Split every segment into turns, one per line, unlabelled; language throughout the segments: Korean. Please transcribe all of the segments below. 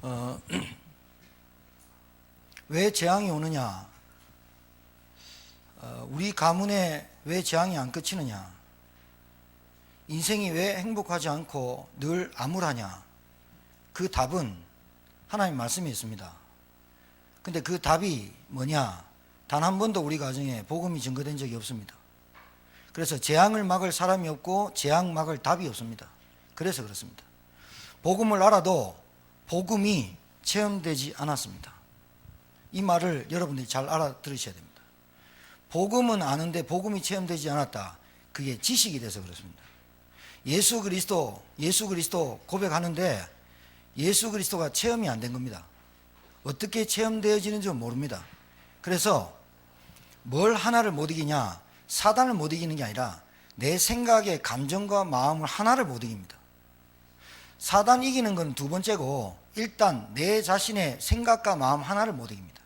어, 왜 재앙이 오느냐? 우리 가문에 왜 재앙이 안 그치느냐? 인생이 왜 행복하지 않고 늘 암울하냐? 그 답은 하나님 말씀에 있습니다. 근데 그 답이 뭐냐? 단 한 번도 우리 가정에 복음이 증거된 적이 없습니다. 그래서 재앙을 막을 사람이 없고 재앙 막을 답이 없습니다. 그래서 그렇습니다. 복음을 알아도 복음이 체험되지 않았습니다. 이 말을 여러분들이 잘 알아들으셔야 됩니다. 복음은 아는데 복음이 체험되지 않았다. 그게 지식이 돼서 그렇습니다. 예수 그리스도 고백하는데 예수 그리스도가 체험이 안 된 겁니다. 어떻게 체험되어지는지 모릅니다. 그래서 뭘 하나를 못 이기냐? 사단을 못 이기는 게 아니라 내 생각의 감정과 마음을 하나를 못 이깁니다. 사단 이기는 건 두 번째고 일단 내 자신의 생각과 마음 하나를 못 이깁니다.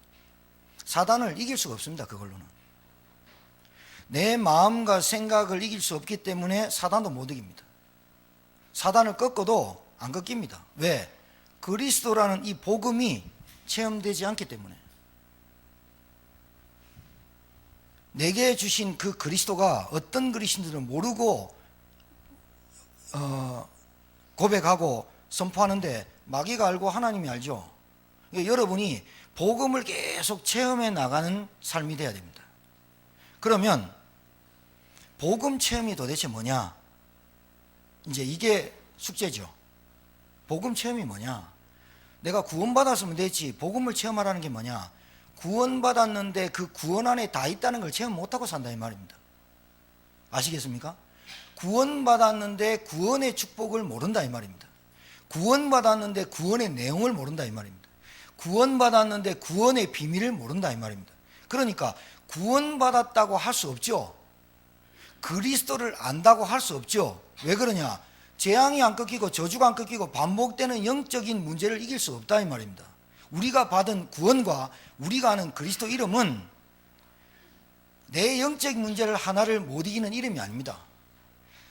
사단을 이길 수가 없습니다. 그걸로는. 내 마음과 생각을 이길 수 없기 때문에 사단도 못 이깁니다. 사단을 꺾어도 안 꺾입니다. 왜? 그리스도라는 이 복음이 체험되지 않기 때문에. 내게 주신 그 그리스도가 어떤 그리스도인지를 모르고 고백하고 선포하는데 마귀가 알고 하나님이 알죠. 그러니까 여러분이 복음을 계속 체험해 나가는 삶이 돼야 됩니다. 그러면 복음 체험이 도대체 뭐냐? 이제 이게 숙제죠. 복음 체험이 뭐냐? 내가 구원받았으면 됐지. 복음을 체험하라는 게 뭐냐? 구원받았는데 그 구원 안에 다 있다는 걸 체험 못하고 산다 이 말입니다. 아시겠습니까? 구원받았는데 구원의 축복을 모른다 이 말입니다. 구원받았는데 구원의 내용을 모른다 이 말입니다. 구원받았는데 구원의 비밀을 모른다 이 말입니다. 그러니까 구원받았다고 할 수 없죠. 그리스도를 안다고 할 수 없죠. 왜 그러냐? 재앙이 안 꺾이고 저주가 안 꺾이고 반복되는 영적인 문제를 이길 수 없다 이 말입니다. 우리가 받은 구원과 우리가 아는 그리스도 이름은 내 영적 문제를 하나를 못 이기는 이름이 아닙니다.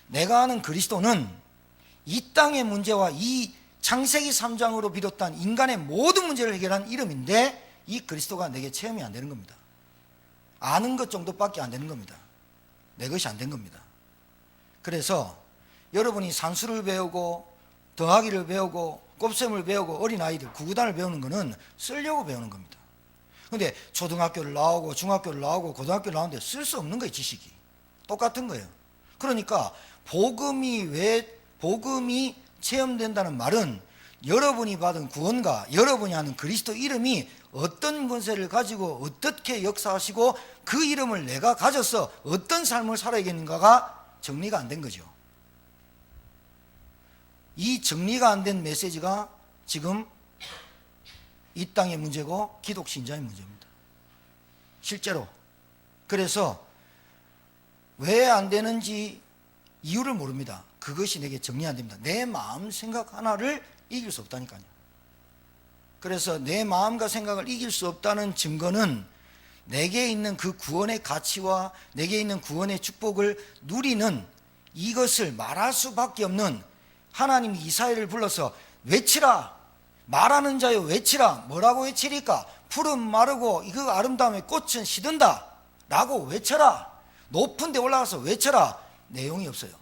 내가 아는 그리스도는 이 땅의 문제와 이 창세기 3장으로 비롯한 인간의 모든 문제를 해결한 이름인데 이 그리스도가 내게 체험이 안 되는 겁니다. 아는 것 정도밖에 안 되는 겁니다. 내 것이 안 된 겁니다. 그래서 여러분이 산수를 배우고 더하기를 배우고 곱셈을 배우고 어린아이들 구구단을 배우는 것은 쓰려고 배우는 겁니다. 그런데 초등학교를 나오고 중학교를 나오고 고등학교를 나오는데 쓸 수 없는 거예요. 지식이 똑같은 거예요. 그러니까 복음이 체험된다는 말은 여러분이 받은 구원과 여러분이 아는 그리스도 이름이 어떤 권세를 가지고 어떻게 역사하시고 그 이름을 내가 가져서 어떤 삶을 살아야겠는가가 정리가 안 된 거죠. 이 정리가 안 된 메시지가 지금 이 땅의 문제고 기독 신자의 문제입니다. 실제로. 그래서 왜 안 되는지 이유를 모릅니다. 그것이 내게 정리 안 됩니다. 내 마음 생각 하나를 이길 수 없다니까요. 그래서 내 마음과 생각을 이길 수 없다는 증거는 내게 있는 그 구원의 가치와 내게 있는 구원의 축복을 누리는 이것을 말할 수밖에 없는 하나님이 이사야를 불러서 외치라. 말하는 자여 외치라. 뭐라고 외치리까? 푸른 마르고 그 아름다움의 꽃은 시든다 라고 외쳐라. 높은 데 올라가서 외쳐라. 내용이 없어요.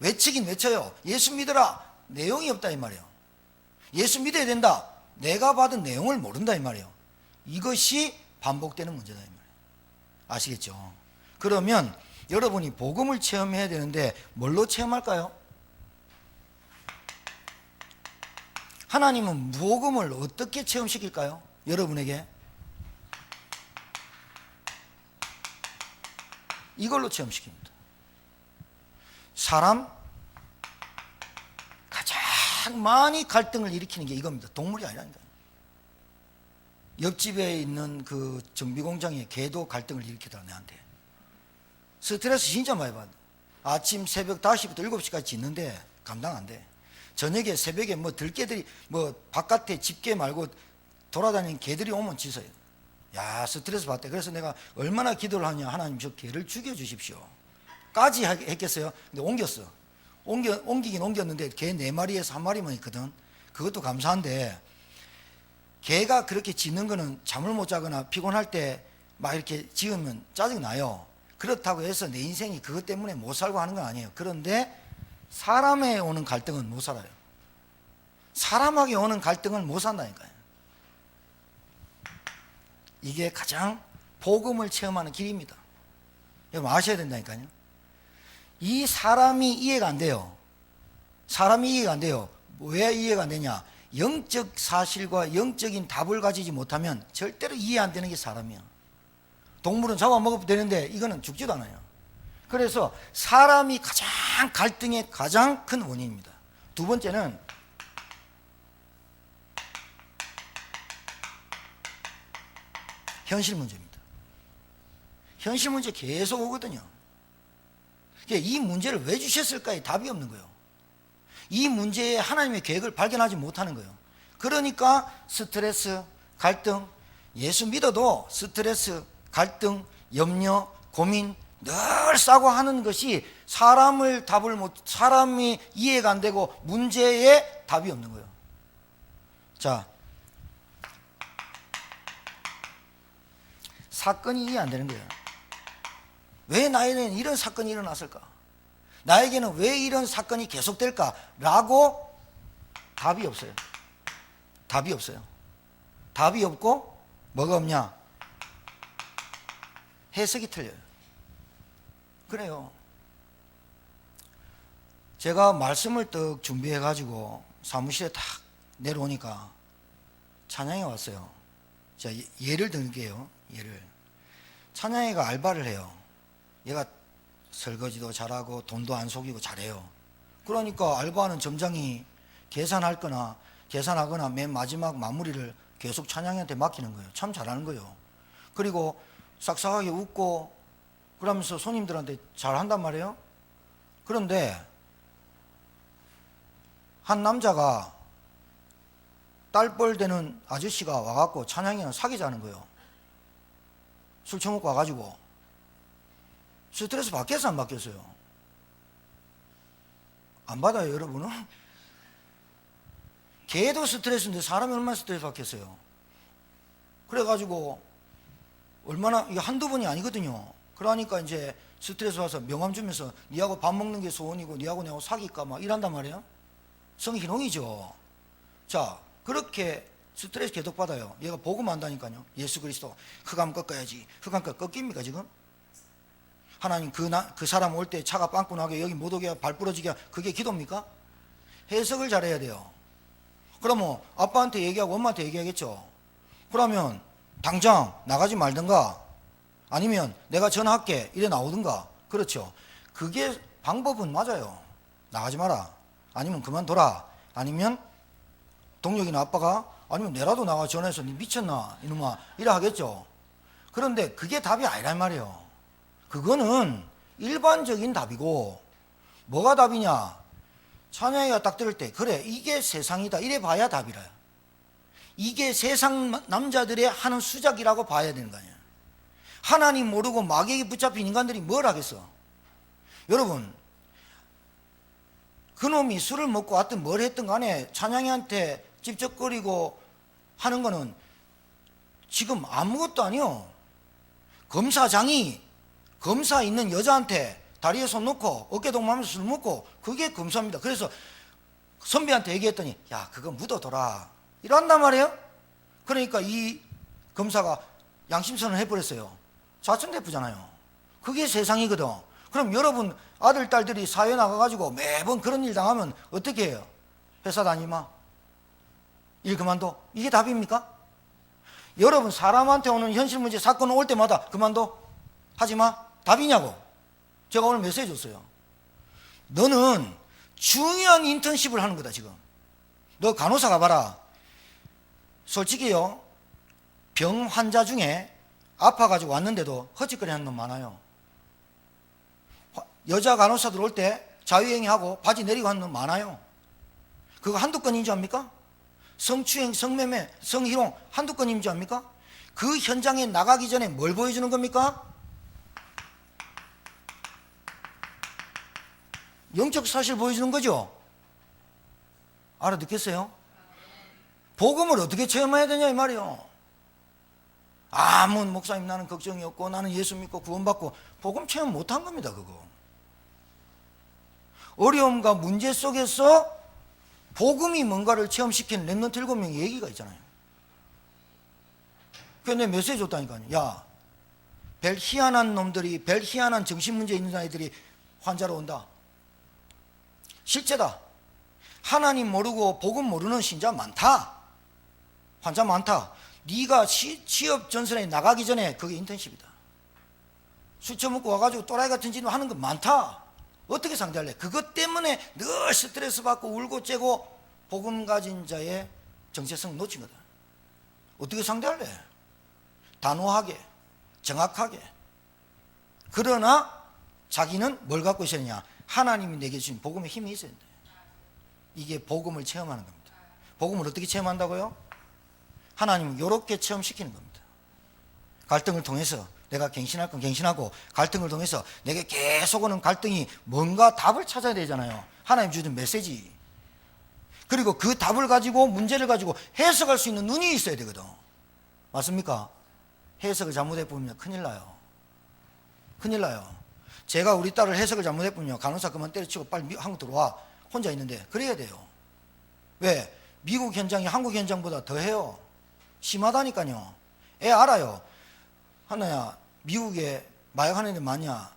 외치긴 외쳐요. 예수 믿어라. 내용이 없다 이 말이에요. 예수 믿어야 된다. 내가 받은 내용을 모른다 이 말이에요. 이것이 반복되는 문제다 이 말이에요. 아시겠죠? 그러면 여러분이 복음을 체험해야 되는데 뭘로 체험할까요? 하나님은 복음을 어떻게 체험시킬까요? 여러분에게 이걸로 체험시킵니다. 사람 가장 많이 갈등을 일으키는 게 이겁니다. 동물이 아니라니까요. 옆집에 있는 그 정비공장의 개도 갈등을 일으키더라 내한테. 스트레스 진짜 많이 받아. 아침 새벽 5시부터 7시까지 짓는데 감당 안 돼. 저녁에 새벽에 뭐 들개들이 뭐 바깥에 집게 말고 돌아다니는 개들이 오면 짖어요. 야, 스트레스 받대. 그래서 내가 얼마나 기도를 하냐. 하나님 저 개를 죽여주십시오 까지 했겠어요. 근데 옮기긴 옮겼는데 개 4마리에서 1마리만 있거든. 그것도 감사한데 개가 그렇게 짖는 거는 잠을 못 자거나 피곤할 때 막 이렇게 짖으면 짜증나요. 그렇다고 해서 내 인생이 그것 때문에 못 살고 하는 건 아니에요. 그런데 사람에 오는 갈등은 못 살아요. 사람에게 오는 갈등은 못 산다니까요. 이게 가장 복음을 체험하는 길입니다. 여러분 아셔야 된다니까요. 이 사람이 이해가 안 돼요. 사람이 이해가 안 돼요. 왜 이해가 안 되냐? 영적 사실과 영적인 답을 가지지 못하면 절대로 이해 안 되는 게 사람이야. 동물은 잡아먹어도 되는데 이거는 죽지도 않아요. 그래서 사람이 가장 갈등의 가장 큰 원인입니다. 두 번째는 현실 문제입니다. 현실 문제 계속 오거든요. 이 문제를 왜 주셨을까에 답이 없는 거예요. 이 문제에 하나님의 계획을 발견하지 못하는 거예요. 그러니까 스트레스, 갈등, 예수 믿어도 스트레스, 갈등, 염려, 고민 늘 싸고 하는 것이 사람이 이해가 안 되고 문제에 답이 없는 거예요. 자, 사건이 이해 안 되는 거예요. 왜 나에게는 이런 사건이 일어났을까? 나에게는 왜 이런 사건이 계속될까? 라고 답이 없어요. 답이 없어요. 답이 없고 뭐가 없냐? 해석이 틀려요. 그래요. 제가 말씀을 떡 준비해 가지고 사무실에 딱 내려오니까 찬양이 왔어요. 자, 예를 들게요. 예를. 찬양이가 알바를 해요. 얘가 설거지도 잘하고 돈도 안 속이고 잘해요. 그러니까 알바하는 점장이 계산하거나 맨 마지막 마무리를 계속 찬양이한테 맡기는 거예요. 참 잘하는 거예요. 그리고 싹싹하게 웃고 그러면서 손님들한테 잘한단 말이에요. 그런데 한 남자가 딸뻘 되는 아저씨가 와갖고 찬양이랑 사귀자는 거예요. 술 처먹고 와가지고. 스트레스 받겠어 안 받겠어요? 안 받아요 여러분은? 개도 스트레스인데 사람이 얼마나 스트레스 받겠어요? 그래가지고 얼마나, 이게 한두 번이 아니거든요. 그러니까 이제 스트레스 와서 명함 주면서 니하고 밥 먹는 게 소원이고 니하고 내하고 사귈까 막 이란단 말이에요. 성희롱이죠. 자, 그렇게 스트레스 계속 받아요. 얘가 복음 안다니까요. 예수 그리스도 흑암 꺾어야지. 흑암 꺾입니까 지금? 하나님 그 사람 올 때 차가 빵꾸 나게 여기 못 오게 발 부러지게 그게 기도입니까? 해석을 잘해야 돼요. 그러면 아빠한테 얘기하고 엄마한테 얘기하겠죠. 그러면 당장 나가지 말든가 아니면 내가 전화할게 이래 나오든가. 그렇죠. 그게 방법은 맞아요. 나가지 마라 아니면 그만둬라 아니면 동력이나 아빠가 아니면 내라도 나가 전화해서 니 미쳤나 이놈아 이래 하겠죠. 그런데 그게 답이 아니란 말이에요. 그거는 일반적인 답이고 뭐가 답이냐? 찬양이가 딱 들을 때 그래 이게 세상이다 이래 봐야 답이라. 이게 세상 남자들의 하는 수작이라고 봐야 되는 거 아니야. 하나님 모르고 마귀에게 붙잡힌 인간들이 뭘 하겠어? 여러분 그놈이 술을 먹고 왔든 뭘 했든 간에 찬양이한테 찝쩍거리고 하는 거는 지금 아무것도 아니요. 검사장이 검사 있는 여자한테 다리에 손 놓고 어깨 동무하면서 술 먹고 그게 검사입니다. 그래서 선배한테 얘기했더니 야 그거 묻어둬라 이런단 말이에요. 그러니까 이 검사가 양심선언을 해버렸어요. 좌천대표잖아요. 그게 세상이거든. 그럼 여러분 아들 딸들이 사회 나가가지고 매번 그런 일 당하면 어떻게 해요? 회사 다니마? 일 그만둬? 이게 답입니까? 여러분 사람한테 오는 현실 문제 사건 올 때마다 그만둬? 하지마? 답이냐고? 제가 오늘 메시지 줬어요. 너는 중요한 인턴십을 하는 거다 지금. 너 간호사 가봐라. 솔직히요 병 환자 중에 아파가지고 왔는데도 헛짓거리 하는 놈 많아요. 여자 간호사들 올 때 자유행위하고 바지 내리고 하는 놈 많아요. 그거 한두 건인 줄 압니까? 성추행, 성매매, 성희롱 한두 건인 줄 압니까? 그 현장에 나가기 전에 뭘 보여주는 겁니까? 영적 사실 보여주는 거죠. 알아듣겠어요? 복음을 어떻게 체험해야 되냐 이 말이요. 아무 목사님 나는 걱정이 없고 나는 예수 믿고 구원받고 복음 체험 못한 겁니다. 그거 어려움과 문제 속에서 복음이 뭔가를 체험시키는 렘넌트 7명의 얘기가 있잖아요. 그래서 내가 메시지 줬다니까요. 야, 별 희한한 놈들이, 별 희한한 정신문제 있는 아이들이 환자로 온다. 실제다. 하나님 모르고 복음 모르는 신자 많다. 환자 많다. 네가 취업 전선에 나가기 전에 그게 인턴십이다. 술 처먹고 와가지고 또라이 같은 짓을 하는 거 많다. 어떻게 상대할래? 그것 때문에 늘 스트레스 받고 울고 째고 복음 가진 자의 정체성 놓친 거다. 어떻게 상대할래? 단호하게, 정확하게. 그러나 자기는 뭘 갖고 있어야 되냐? 하나님이 내게 주신 복음의 힘이 있어야 된다. 이게 복음을 체험하는 겁니다. 복음을 어떻게 체험한다고요? 하나님은 이렇게 체험시키는 겁니다. 갈등을 통해서 내가 갱신할 건 갱신하고, 갈등을 통해서 내게 계속 오는 갈등이 뭔가 답을 찾아야 되잖아요. 하나님 주는 메시지. 그리고 그 답을 가지고, 문제를 가지고 해석할 수 있는 눈이 있어야 되거든. 맞습니까? 해석을 잘못해보면 큰일 나요. 큰일 나요. 제가 우리 딸을 해석을 잘못해보면 간호사 그만 때려치고 빨리 한국 들어와. 혼자 있는데 그래야 돼요. 왜? 미국 현장이 한국 현장보다 더해요. 심하다니까요. 애 알아요. 하나야, 미국에 마약하는 애 많냐?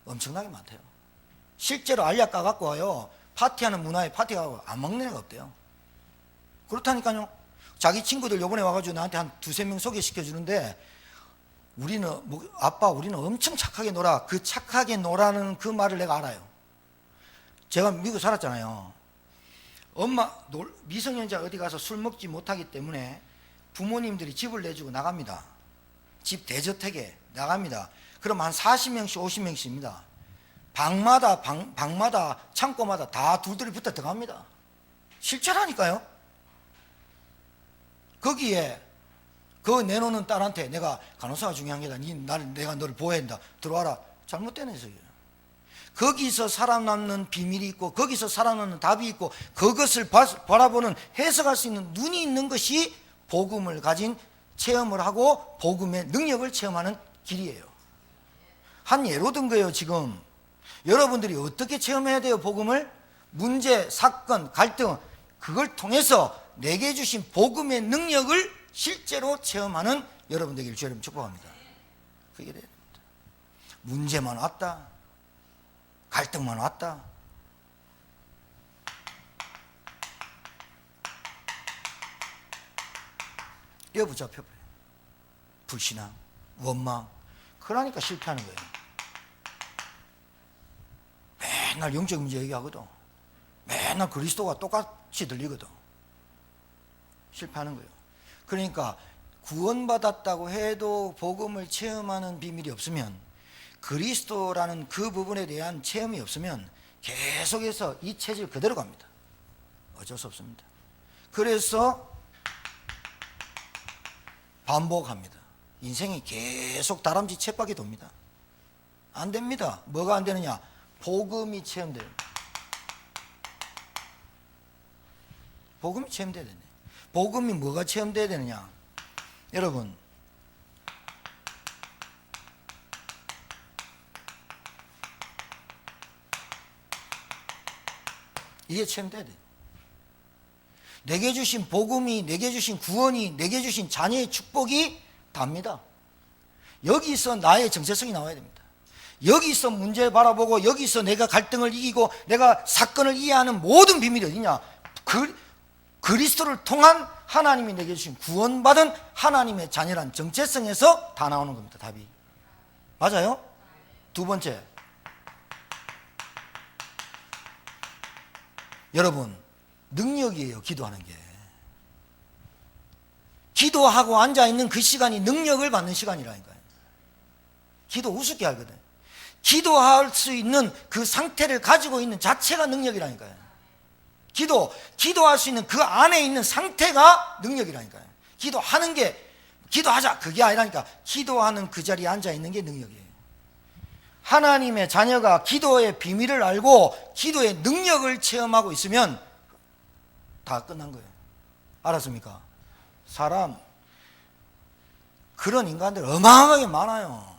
엄청나게 많대요. 실제로 알약 까갖고 와요. 파티하는 문화에 파티 가고 안 먹는 애가 없대요. 그렇다니까요. 자기 친구들 요번에 와가지고 나한테 한 2-3명 소개시켜 주는데, 우리는 아빠 우리는 엄청 착하게 놀아. 그 착하게 놀라는 그 말을 내가 알아요. 제가 미국 살았잖아요. 엄마 미성년자 어디 가서 술 먹지 못하기 때문에 부모님들이 집을 내주고 나갑니다. 집 대저택에 나갑니다. 그럼 한 40명씩 50명씩입니다. 방마다 창고마다 다 둘둘이 붙어 들어갑니다. 실제라니까요. 거기에 그 내놓는 딸한테 내가 간호사가 중요한 게다. 내가 너를 보호해야 된다. 들어와라. 잘못된 해석이에요. 거기서 살아남는 비밀이 있고, 거기서 살아남는 답이 있고, 그것을 바라보는, 해석할 수 있는 눈이 있는 것이 복음을 가진 체험을 하고 복음의 능력을 체험하는 길이에요. 한 예로 든 거예요. 지금 여러분들이 어떻게 체험해야 돼요? 복음을? 문제, 사건, 갈등, 그걸 통해서 내게 주신 복음의 능력을 실제로 체험하는 여러분 되기를 주님 축복합니다. 그게 돼야 됩니다. 문제만 왔다, 갈등만 왔다, 뼈붙잡혀버려요. 불신앙, 원망. 그러니까 실패하는 거예요. 맨날 영적 문제 얘기하거든. 맨날 그리스도가 똑같이 들리거든. 실패하는 거예요. 그러니까 구원받았다고 해도 복음을 체험하는 비밀이 없으면, 그리스도라는 그 부분에 대한 체험이 없으면 계속해서 이 체질 그대로 갑니다. 어쩔 수 없습니다. 그래서 반복합니다. 인생이 계속 다람쥐 쳇바퀴 돕니다. 안 됩니다. 뭐가 안 되느냐? 복음이 체험돼요. 복음이 체험돼야 되네. 복음이 뭐가 체험돼야 되느냐? 여러분, 이게 체험돼야 돼요. 내게 주신 복음이, 내게 주신 구원이, 내게 주신 자녀의 축복이 답니다. 여기서 나의 정체성이 나와야 됩니다. 여기서 문제 바라보고, 여기서 내가 갈등을 이기고 내가 사건을 이해하는 모든 비밀이 어디냐? 그리스도를 통한 하나님이 내게 주신 구원받은 하나님의 자녀란 정체성에서 다 나오는 겁니다. 답이. 맞아요? 두 번째, 여러분, 능력이에요. 기도하는 게. 기도하고 앉아있는 그 시간이 능력을 받는 시간이라니까요. 기도 우습게 하거든. 기도할 수 있는 그 상태를 가지고 있는 자체가 능력이라니까요. 기도할 수 있는 그 안에 있는 상태가 능력이라니까요. 기도하는 게, 기도하자 그게 아니라니까. 기도하는 그 자리에 앉아있는 게 능력이에요. 하나님의 자녀가 기도의 비밀을 알고 기도의 능력을 체험하고 있으면 다 끝난 거예요. 알았습니까? 사람, 그런 인간들 어마어마하게 많아요.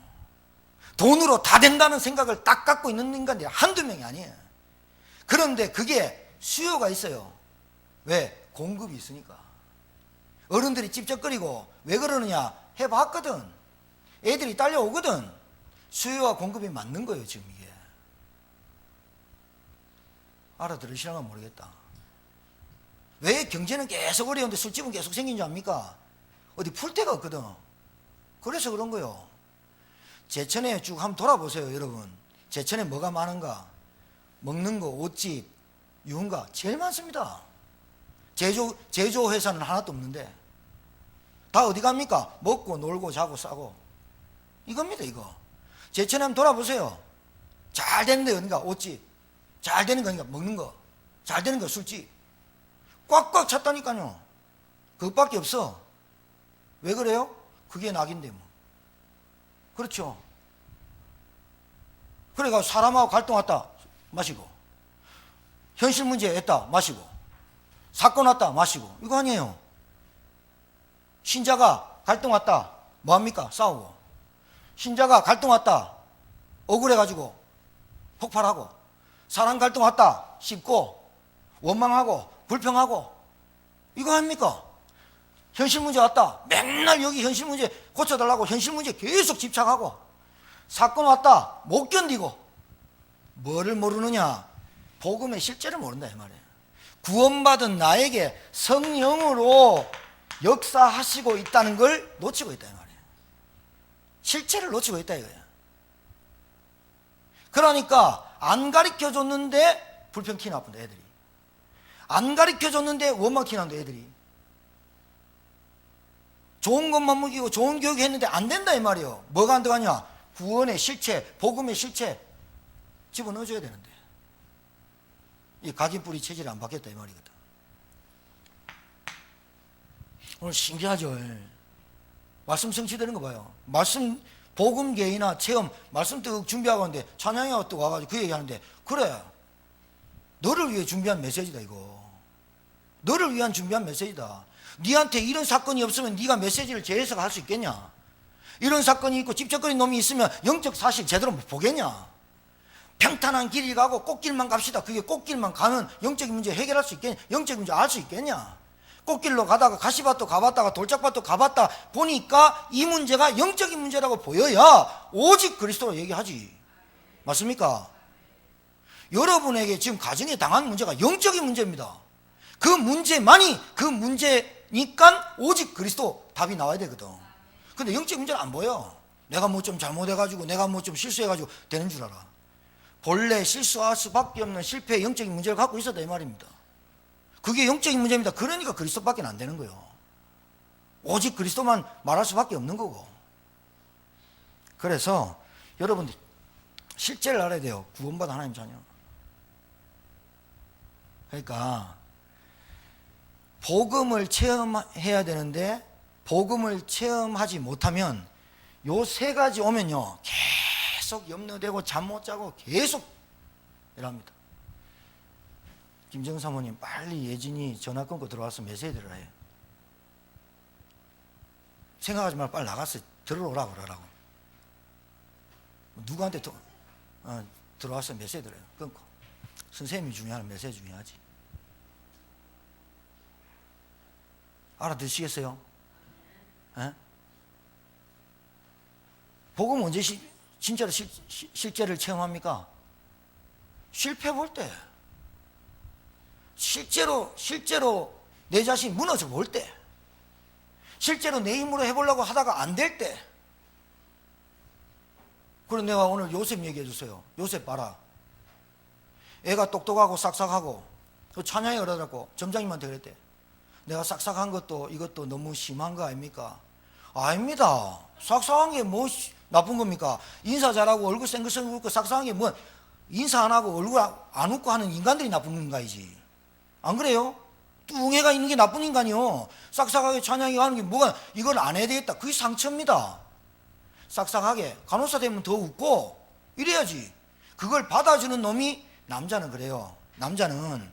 돈으로 다 된다는 생각을 딱 갖고 있는 인간들이 한두 명이 아니에요. 그런데 그게 수요가 있어요. 왜? 공급이 있으니까. 어른들이 찝쩍거리고 왜 그러느냐 해봤거든. 애들이 딸려오거든. 수요와 공급이 맞는 거예요, 지금 이게. 알아들으시려나 모르겠다. 왜 경제는 계속 어려운데 술집은 계속 생긴 줄 압니까? 어디 풀 데가 없거든. 그래서 그런 거요. 제천에 쭉 한번 돌아보세요, 여러분. 제천에 뭐가 많은가? 먹는 거, 옷집, 유흥가 제일 많습니다. 제조 회사는 하나도 없는데 다 어디 갑니까? 먹고 놀고 자고 싸고 이겁니다, 이거. 제천에 한번 돌아보세요. 잘 되는 데 어딘가? 옷집. 잘 되는 거니까 먹는 거. 잘 되는 거 술집. 꽉꽉 찼다니까요. 그것밖에 없어. 왜 그래요? 그게 낙인데 뭐. 그렇죠. 그래가 사람하고 갈등 왔다 마시고, 현실 문제 했다 마시고, 사건 왔다 마시고, 이거 아니에요. 신자가 갈등 왔다 뭐합니까? 싸우고. 신자가 갈등 왔다 억울해가지고 폭발하고, 사람 갈등 왔다 씹고 원망하고 불평하고, 이거 아닙니까? 현실 문제 왔다 맨날 여기 현실 문제 고쳐달라고 현실 문제 계속 집착하고, 사건 왔다 못 견디고. 뭐를 모르느냐? 복음의 실제를 모른다 이 말이에요. 구원받은 나에게 성령으로 역사하시고 있다는 걸 놓치고 있다 이 말이에요. 실체를 놓치고 있다 이거예요. 그러니까 안 가르쳐줬는데 불평 키 나쁜다 애들이. 안 가르쳐줬는데 원망 키 난다 애들이. 좋은 것만 먹이고 좋은 교육 했는데 안 된다 이 말이에요. 뭐가 안 들어가냐? 구원의 실체, 복음의 실체 집어넣어줘야 되는데 이 각인뿌리 체질이 안 바뀌었다 이 말이거든. 오늘 신기하죠. 말씀 성취되는 거 봐요. 말씀 복음 개인이나 체험 말씀 또 준비하고 하는데 찬양이가 또 와가지고 그 얘기하는데, 그래 너를 위해 준비한 메시지다 이거. 너를 위한 준비한 메시지다. 니한테 이런 사건이 없으면 네가 메시지를 재해석할 수 있겠냐? 이런 사건이 있고 찝쩍거리는 놈이 있으면 영적 사실 제대로 못 보겠냐? 평탄한 길을 가고 꽃길만 갑시다. 그게 꽃길만 가면 영적인 문제 해결할 수 있겠냐? 영적인 문제 알 수 있겠냐? 꽃길로 가다가 가시밭도 가봤다가 돌짝밭도 가봤다 보니까 이 문제가 영적인 문제라고 보여야 오직 그리스도로 얘기하지. 맞습니까? 여러분에게 지금 가정에 당한 문제가 영적인 문제입니다. 그 문제만이 그 문제니까 오직 그리스도 답이 나와야 되거든. 근데 영적인 문제는 안 보여. 내가 뭐 좀 잘못해가지고 내가 뭐 좀 실수해가지고 되는 줄 알아. 본래 실수할 수밖에 없는 실패의 영적인 문제를 갖고 있었다 이 말입니다. 그게 영적인 문제입니다. 그러니까 그리스도밖에 안 되는 거예요. 오직 그리스도만 말할 수밖에 없는 거고. 그래서 여러분들 실제를 알아야 돼요. 구원받은 하나님 자녀. 그러니까 복음을 체험해야 되는데 복음을 체험하지 못하면 요 세 가지 오면요 계속 염려되고 잠 못 자고 계속 이랍니다. 김정 사모님 빨리 예진이 전화 끊고 들어와서 메시지를 해요. 생각하지 말고 빨리 나가서 들어오라고 그러라고. 누구한테 들어와서 메시지를 해요. 끊고. 선생님이 중요한 메시지 중요하지. 알아듣으시겠어요? 에? 복음 언제 진짜로 실제를 체험합니까? 실패 볼 때. 실제로 내 자신이 무너져 볼 때. 실제로 내 힘으로 해보려고 하다가 안 될 때. 그래서 내가 오늘 요셉 얘기해 주세요. 요셉 봐라. 애가 똑똑하고 싹싹하고 찬양이 그러더라고. 점장님한테 그랬대. 내가 싹싹한 것도 이것도 너무 심한 거 아닙니까? 아닙니다. 싹싹한 게 뭐 나쁜 겁니까? 인사 잘하고 얼굴 생글생글 웃고 싹싹한 게 뭐, 인사 안 하고 얼굴 안 웃고 하는 인간들이 나쁜 인간이지. 안 그래요? 뚱해가 있는 게 나쁜 인간이요. 싹싹하게 찬양이 하는 게 뭐가, 이걸 안 해야 되겠다. 그게 상처입니다. 싹싹하게 간호사 되면 더 웃고 이래야지. 그걸 받아주는 놈이, 남자는 그래요. 남자는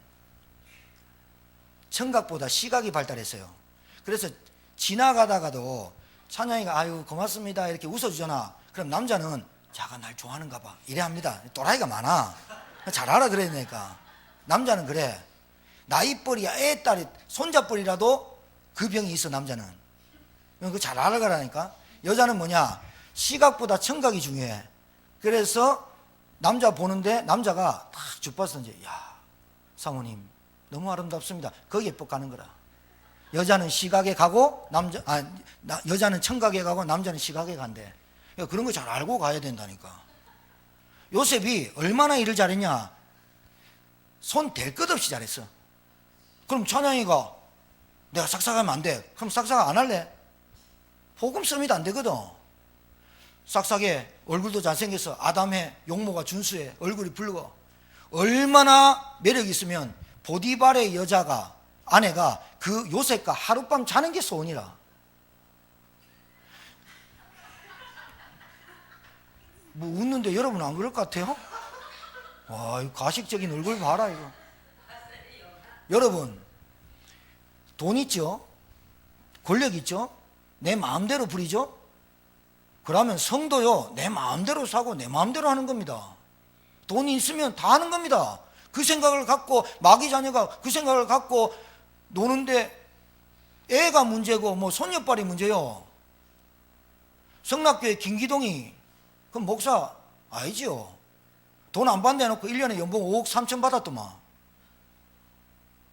청각보다 시각이 발달했어요. 그래서 지나가다가도 찬양이가 아유 고맙습니다 이렇게 웃어주잖아. 그럼 남자는 자가 날 좋아하는가 봐 이래 합니다. 또라이가 많아. 잘 알아들어야 되니까. 남자는 그래. 나이뻘이야 애딸이 손자뻘이라도 그 병이 있어. 남자는 그거 잘 알아가라니까. 여자는 뭐냐, 시각보다 청각이 중요해. 그래서 남자 보는데 남자가 딱 주파수 이제 야 사모님 너무 아름답습니다 거기에 뻑 가는 거라. 여자는 시각에 가고 여자는 청각에 가고 남자는 시각에 간대. 그런 거 잘 알고 가야 된다니까. 요셉이 얼마나 일을 잘했냐. 손 댈 것 없이 잘했어. 그럼 찬양이가 내가 싹싹하면 안 돼. 그럼 싹싹 안 할래? 복음 쓰면 안 되거든. 싹싹해. 얼굴도 잘생겼어. 아담해. 용모가 준수해. 얼굴이 붉어. 얼마나 매력이 있으면 보디발의 여자가 아내가 그 요셉과 하룻밤 자는 게 소원이라. 뭐 웃는데 여러분 안 그럴 것 같아요? 와, 이 가식적인 얼굴 봐라 이거. 여러분 돈 있죠? 권력 있죠? 내 마음대로 부리죠? 그러면 성도요 내 마음대로 사고 내 마음대로 하는 겁니다. 돈이 있으면 다 하는 겁니다. 그 생각을 갖고 마귀 자녀가 그 생각을 갖고 노는데 애가 문제고 뭐 손녀딸이 문제요. 성락교회 김기동이 그 목사 아니지요. 돈 안 받는다 해놓고 1년에 연봉 5억 3천 받았더만.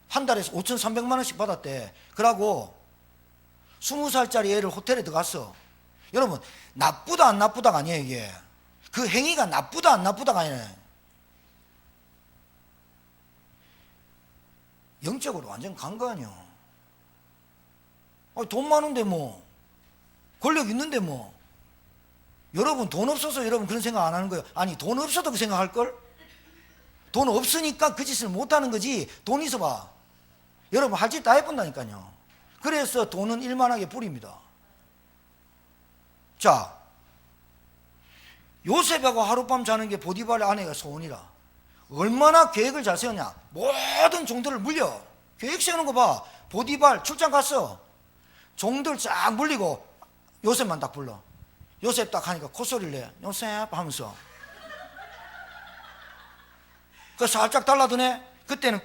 한 달에 5,300만 원씩 받았대. 그러고 20살짜리 애를 호텔에 들어갔어. 여러분 나쁘다 안 나쁘다가 아니에요 이게. 그 행위가 나쁘다 안 나쁘다가 아니에요. 영적으로 완전 간 거 아니야. 돈 많은데 뭐 권력 있는데 뭐. 여러분 돈 없어서 여러분 그런 생각 안 하는 거예요. 아니 돈 없어도 그 생각할걸? 돈 없으니까 그 짓을 못하는 거지. 돈 있어 봐 여러분 할 짓 다 해본다니까요. 그래서 돈은 일만하게 뿌립니다. 자, 요셉하고 하룻밤 자는 게 보디발의 아내가 소원이라. 얼마나 계획을 잘 세웠냐. 모든 종들을 물려. 계획 세우는 거 봐. 보디발 출장 갔어. 종들 쫙 물리고 요셉만 딱 불러. 요셉 딱 하니까 콧소리를 내. 요셉 하면서 그 살짝 달라드네. 그때는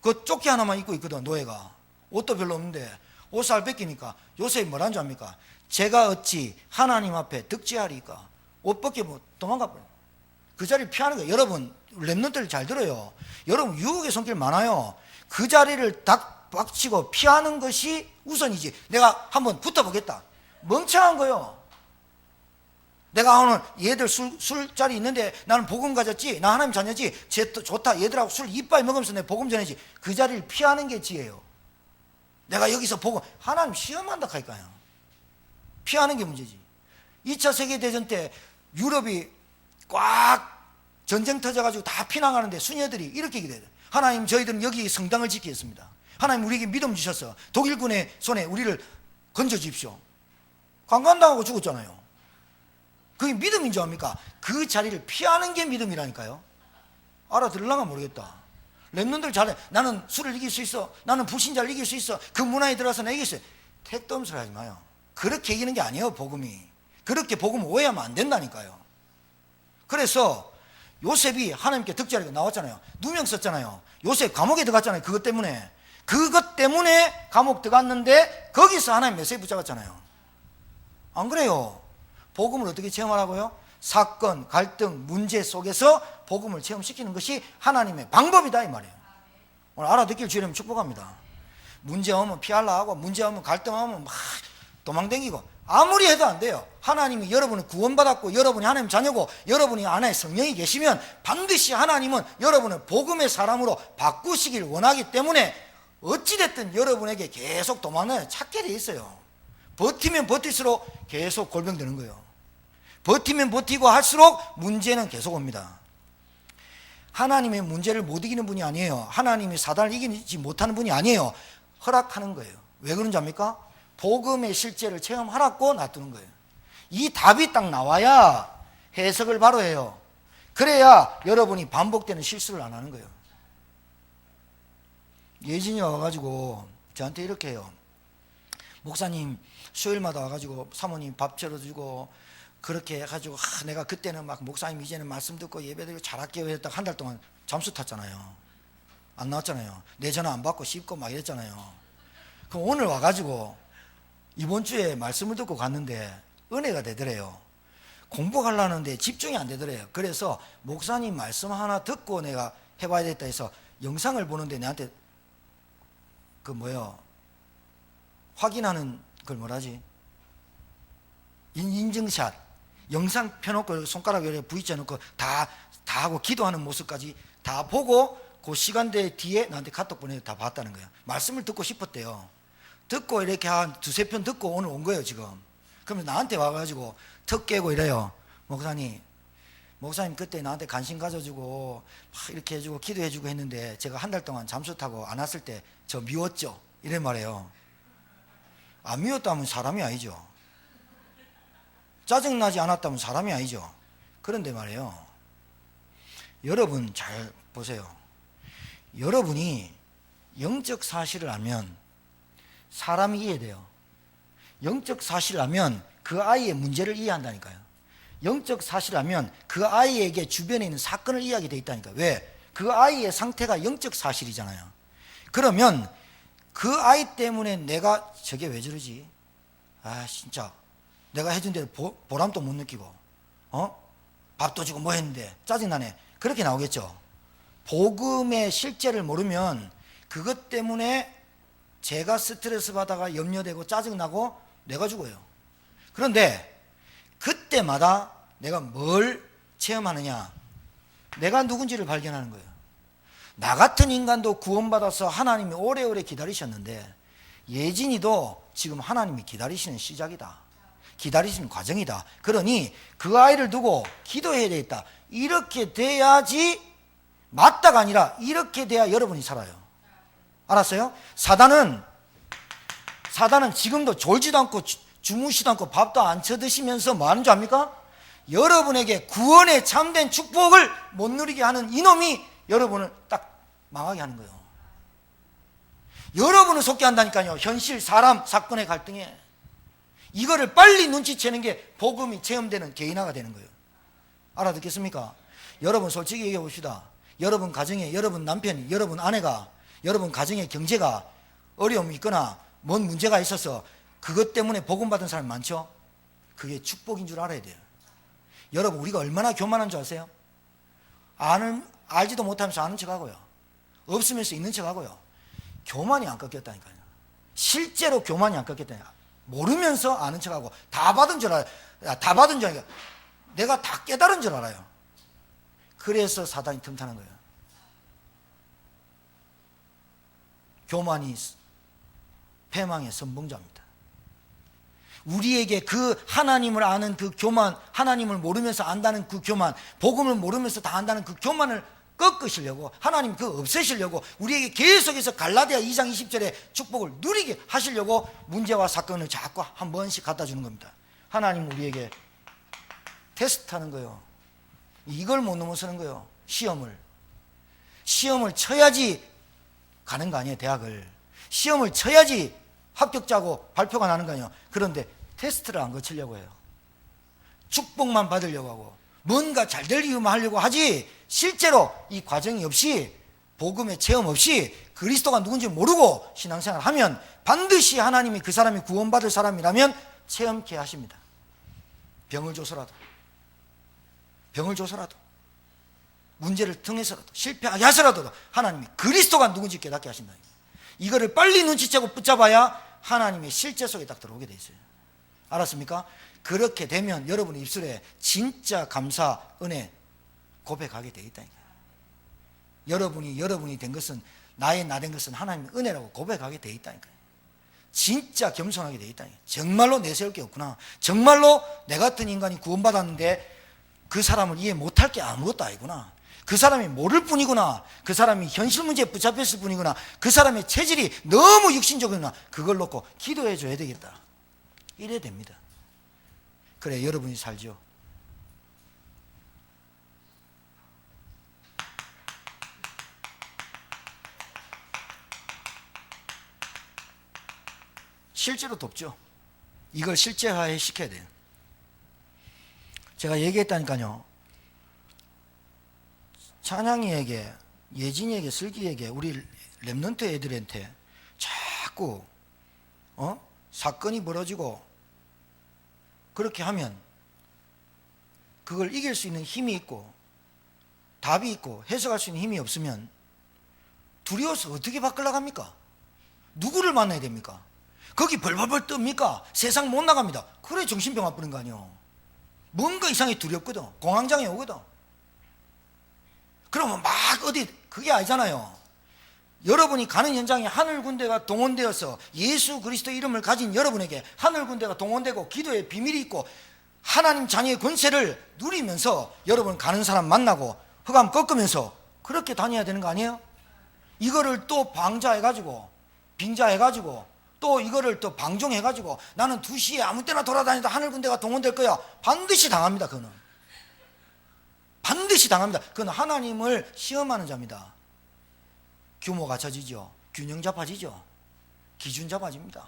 그 조끼 하나만 입고 있거든. 노예가 옷도 별로 없는데 옷살 뺏기니까 요셉이 뭐라는 줄 압니까? 제가 어찌 하나님 앞에 득지하리까. 옷 벗기면 도망가 버려. 그 자리를 피하는 거예요. 여러분 랩런트들 잘 들어요. 여러분 유혹의 손길 많아요. 그 자리를 딱 박치고 피하는 것이 우선이지. 내가 한번 붙어보겠다. 멍청한 거요. 내가 오늘 얘들 술자리 있는데 나는 복음 가졌지, 나 하나님 자녀지, 쟤 좋다, 얘들하고 술 이빨 먹으면서 내 복음 전해지. 그 자리를 피하는 게 지혜예요. 내가 여기서 복음, 하나님 시험한다 하니까요. 피하는 게 문제지. 2차 세계대전 때 유럽이 꽉 전쟁 터져가지고 다 피난가는데 수녀들이 이렇게 기도해요. 하나님 저희들은 여기 성당을 지키겠습니다. 하나님 우리에게 믿음 주셔서 독일군의 손에 우리를 건져주십시오. 강간당하고 죽었잖아요. 그게 믿음인 줄 압니까? 그 자리를 피하는 게 믿음이라니까요. 알아들을랑가 모르겠다. 랩런들 잘해. 나는 술을 이길 수 있어. 나는 불신자를 이길 수 있어. 그 문화에 들어가서 내가 이길 수 있어. 택도 없는 소리 하지 마요. 그렇게 이기는 게 아니에요 복음이. 그렇게 복음 오해하면 안 된다니까요. 그래서 요셉이 하나님께 득자리가 나왔잖아요. 누명 썼잖아요. 요셉 감옥에 들어갔잖아요. 그것 때문에 감옥 들어갔는데 거기서 하나님 메시지 붙잡았잖아요. 안 그래요? 복음을 어떻게 체험하라고요? 사건, 갈등, 문제 속에서 복음을 체험시키는 것이 하나님의 방법이다 이 말이에요. 오늘 알아듣길 주님 축복합니다. 문제 오면 피하려고 하고 문제 오면 갈등하면 막 도망다니고 아무리 해도 안 돼요. 하나님이 여러분을 구원받았고 여러분이 하나님 자녀고 여러분이 안에 성령이 계시면 반드시 하나님은 여러분을 복음의 사람으로 바꾸시길 원하기 때문에 어찌됐든 여러분에게 계속 도망을 찾게 돼 있어요. 버티면 버틸수록 계속 골병되는 거예요. 버티면 버티고 할수록 문제는 계속 옵니다. 하나님의 문제를 못 이기는 분이 아니에요. 하나님이 사단을 이기지 못하는 분이 아니에요. 허락하는 거예요. 왜 그런지 압니까? 복음의 실제를 체험하라고 놔두는 거예요. 이 답이 딱 나와야 해석을 바로 해요. 그래야 여러분이 반복되는 실수를 안 하는 거예요. 예진이 와가지고 저한테 이렇게 해요. 목사님 수요일마다 와가지고 사모님 밥 차려주고 그렇게 해가지고 내가 그때는 막 목사님 이제는 말씀 듣고 예배드리고 잘할게요 했다가 한 달 동안 잠수 탔잖아요. 안 나왔잖아요. 내 전화 안 받고 씹고 막 이랬잖아요. 그럼 오늘 와가지고 이번 주에 말씀을 듣고 갔는데 은혜가 되더래요. 공부하려는데 집중이 안 되더래요. 그래서 목사님 말씀 하나 듣고 내가 해봐야 되겠다 해서 영상을 보는데 내한테 확인하는 걸 뭐라지? 인증샷. 영상 펴놓고 손가락 위에 V자 놓고 다 하고 기도하는 모습까지 다 보고 그 시간대 뒤에 나한테 카톡 보내서 다 봤다는 거예요. 말씀을 듣고 싶었대요. 듣고 이렇게 한 두세 편 듣고 오늘 온 거예요, 지금. 그러면 나한테 와가지고 턱 깨고 이래요. 목사님 그때 나한테 관심 가져주고 막 이렇게 해주고 기도해주고 했는데 제가 한 달 동안 잠수 타고 안 왔을 때 저 미웠죠? 이래 말해요. 안 미웠다면 사람이 아니죠. 짜증나지 않았다면 사람이 아니죠. 그런데 말이에요, 여러분 잘 보세요. 여러분이 영적 사실을 알면 사람이 이해돼요. 영적 사실을 알면 그 아이의 문제를 이해한다니까요. 영적 사실을 알면 그 아이에게 주변에 있는 사건을 이해하게 돼 있다니까요. 왜? 그 아이의 상태가 영적 사실이잖아요. 그러면 그 아이 때문에 내가 저게 왜 저러지? 진짜 내가 해준 대로 보람도 못 느끼고 밥도 주고 뭐 했는데 짜증나네. 그렇게 나오겠죠. 복음의 실제를 모르면 그것 때문에 제가 스트레스 받아가 염려되고 짜증나고 내가 죽어요. 그런데 그때마다 내가 뭘 체험하느냐? 내가 누군지를 발견하는 거예요. 나 같은 인간도 구원받아서 하나님이 오래오래 기다리셨는데 예진이도 지금 하나님이 기다리시는 시작이다. 기다리시는 과정이다. 그러니 그 아이를 두고 기도해야 되겠다. 이렇게 돼야지, 맞다가 아니라 이렇게 돼야 여러분이 살아요. 알았어요? 사단은 지금도 졸지도 않고 주무시도 않고 밥도 안 쳐드시면서 뭐 하는 줄 압니까? 여러분에게 구원의 참된 축복을 못 누리게 하는 이놈이 여러분을 딱 망하게 하는 거예요. 여러분을 속게 한다니까요. 현실, 사람, 사건의 갈등에. 이거를 빨리 눈치채는 게 복음이 체험되는 개인화가 되는 거예요. 알아듣겠습니까? 여러분 솔직히 얘기해 봅시다. 여러분 가정에 여러분 남편이, 여러분 아내가, 여러분 가정의 경제가 어려움이 있거나 뭔 문제가 있어서 그것 때문에 복음 받은 사람이 많죠? 그게 축복인 줄 알아야 돼요. 여러분 우리가 얼마나 교만한 줄 아세요? 알지도 못하면서 아는 척하고요. 없으면서 있는 척하고요. 교만이 안 꺾였다니까요. 실제로 교만이 안 꺾였다니까. 모르면서 아는 척하고 다 받은 줄 알아요. 다 받은 줄 알아요. 내가 다 깨달은 줄 알아요. 그래서 사단이 틈타는 거예요. 교만이 패망의 선봉자입니다. 우리에게 그 하나님을 아는 그 교만, 하나님을 모르면서 안다는 그 교만, 복음을 모르면서 다 안다는 그 교만을 꺾으시려고, 하나님 그거 없애시려고, 우리에게 계속해서 갈라디아 2장 20절에 축복을 누리게 하시려고 문제와 사건을 자꾸 한 번씩 갖다 주는 겁니다. 하나님 우리에게 테스트하는 거예요. 이걸 못 넘어서는 거예요. 시험을 쳐야지 가는 거 아니에요. 대학을 시험을 쳐야지 합격자고 발표가 나는 거 아니에요. 그런데 테스트를 안 거치려고 해요. 축복만 받으려고 하고 뭔가 잘 될 이유만 하려고 하지, 실제로 이 과정이 없이, 복음의 체험 없이 그리스도가 누군지 모르고 신앙생활을 하면 반드시 하나님이 그 사람이 구원받을 사람이라면 체험케 하십니다. 병을 줘서라도 문제를 통해서라도 실패하게 하서라도 하나님이 그리스도가 누군지 깨닫게 하신다. 이거를 빨리 눈치채고 붙잡아야 하나님의 실제 속에 딱 들어오게 돼 있어요. 알았습니까? 그렇게 되면 여러분의 입술에 진짜 감사, 은혜 고백하게 돼 있다니까요. 여러분이 된 것은, 나 된 것은 하나님의 은혜라고 고백하게 돼 있다니까요. 진짜 겸손하게 돼 있다니까요. 정말로 내세울 게 없구나. 정말로 내 같은 인간이 구원받았는데 그 사람을 이해 못할 게 아무것도 아니구나. 그 사람이 모를 뿐이구나. 그 사람이 현실 문제에 붙잡혔을 뿐이구나. 그 사람의 체질이 너무 육신적이구나. 그걸 놓고 기도해 줘야 되겠다. 이래야 됩니다. 그래 여러분이 살죠. 실제로 돕죠. 이걸 실제화해 시켜야 돼요. 제가 얘기했다니까요. 찬양이에게, 예진이에게, 슬기에게, 우리 랩런트 애들한테 자꾸 사건이 벌어지고 그렇게 하면 그걸 이길 수 있는 힘이 있고 답이 있고 해석할 수 있는 힘이 없으면 두려워서 어떻게 바꾸려고 합니까? 누구를 만나야 됩니까? 거기 벌벌벌 뜹니까? 세상 못 나갑니다. 그래 정신병 와버린 거 아니에요. 뭔가 이상하게 두렵거든. 공황장애 오거든. 그러면 막 어디 그게 아니잖아요. 여러분이 가는 현장에 하늘 군대가 동원되어서 예수 그리스도 이름을 가진 여러분에게 하늘 군대가 동원되고 기도의 비밀이 있고 하나님 자녀의 권세를 누리면서 여러분 가는 사람 만나고 흑암 꺾으면서 그렇게 다녀야 되는 거 아니에요? 이거를 또 방자해가지고 빙자해가지고 또 이거를 또 방종해가지고 나는 2시에 아무 때나 돌아다니다 하늘 군대가 동원될 거야. 반드시 당합니다. 그거는 반드시 당합니다. 그건 하나님을 시험하는 자입니다. 규모가 젖지죠. 균형 잡아지죠. 기준 잡아집니다.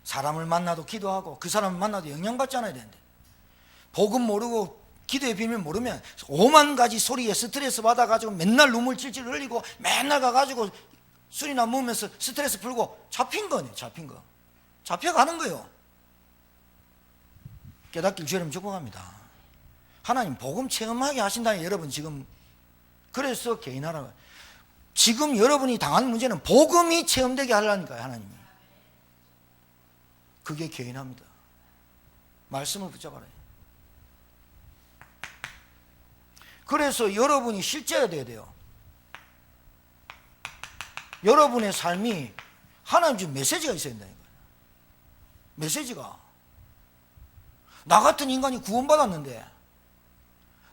사람을 만나도 기도하고 그 사람을 만나도 영향받지 않아야 되는데 복음 모르고 기도의 비밀 모르면 5만 가지 소리에 스트레스 받아가지고 맨날 눈물 찔찔 흘리고 맨날 가가지고 술이나 먹으면서 스트레스 풀고 잡힌 거네. 잡힌 거. 잡혀가는 거예요. 깨닫길 주님 축복합니다. 하나님 복음 체험하게 하신다니 여러분 지금 그래서 개인하라고. 지금 여러분이 당한 문제는 복음이 체험되게 하려니까요. 하나님이. 그게 개인합니다. 말씀을 붙잡아라. 그래서 여러분이 실제가 돼야 돼요. 여러분의 삶이 하나님 준 메시지가 있어야 된다니까요. 메시지가. 나 같은 인간이 구원받았는데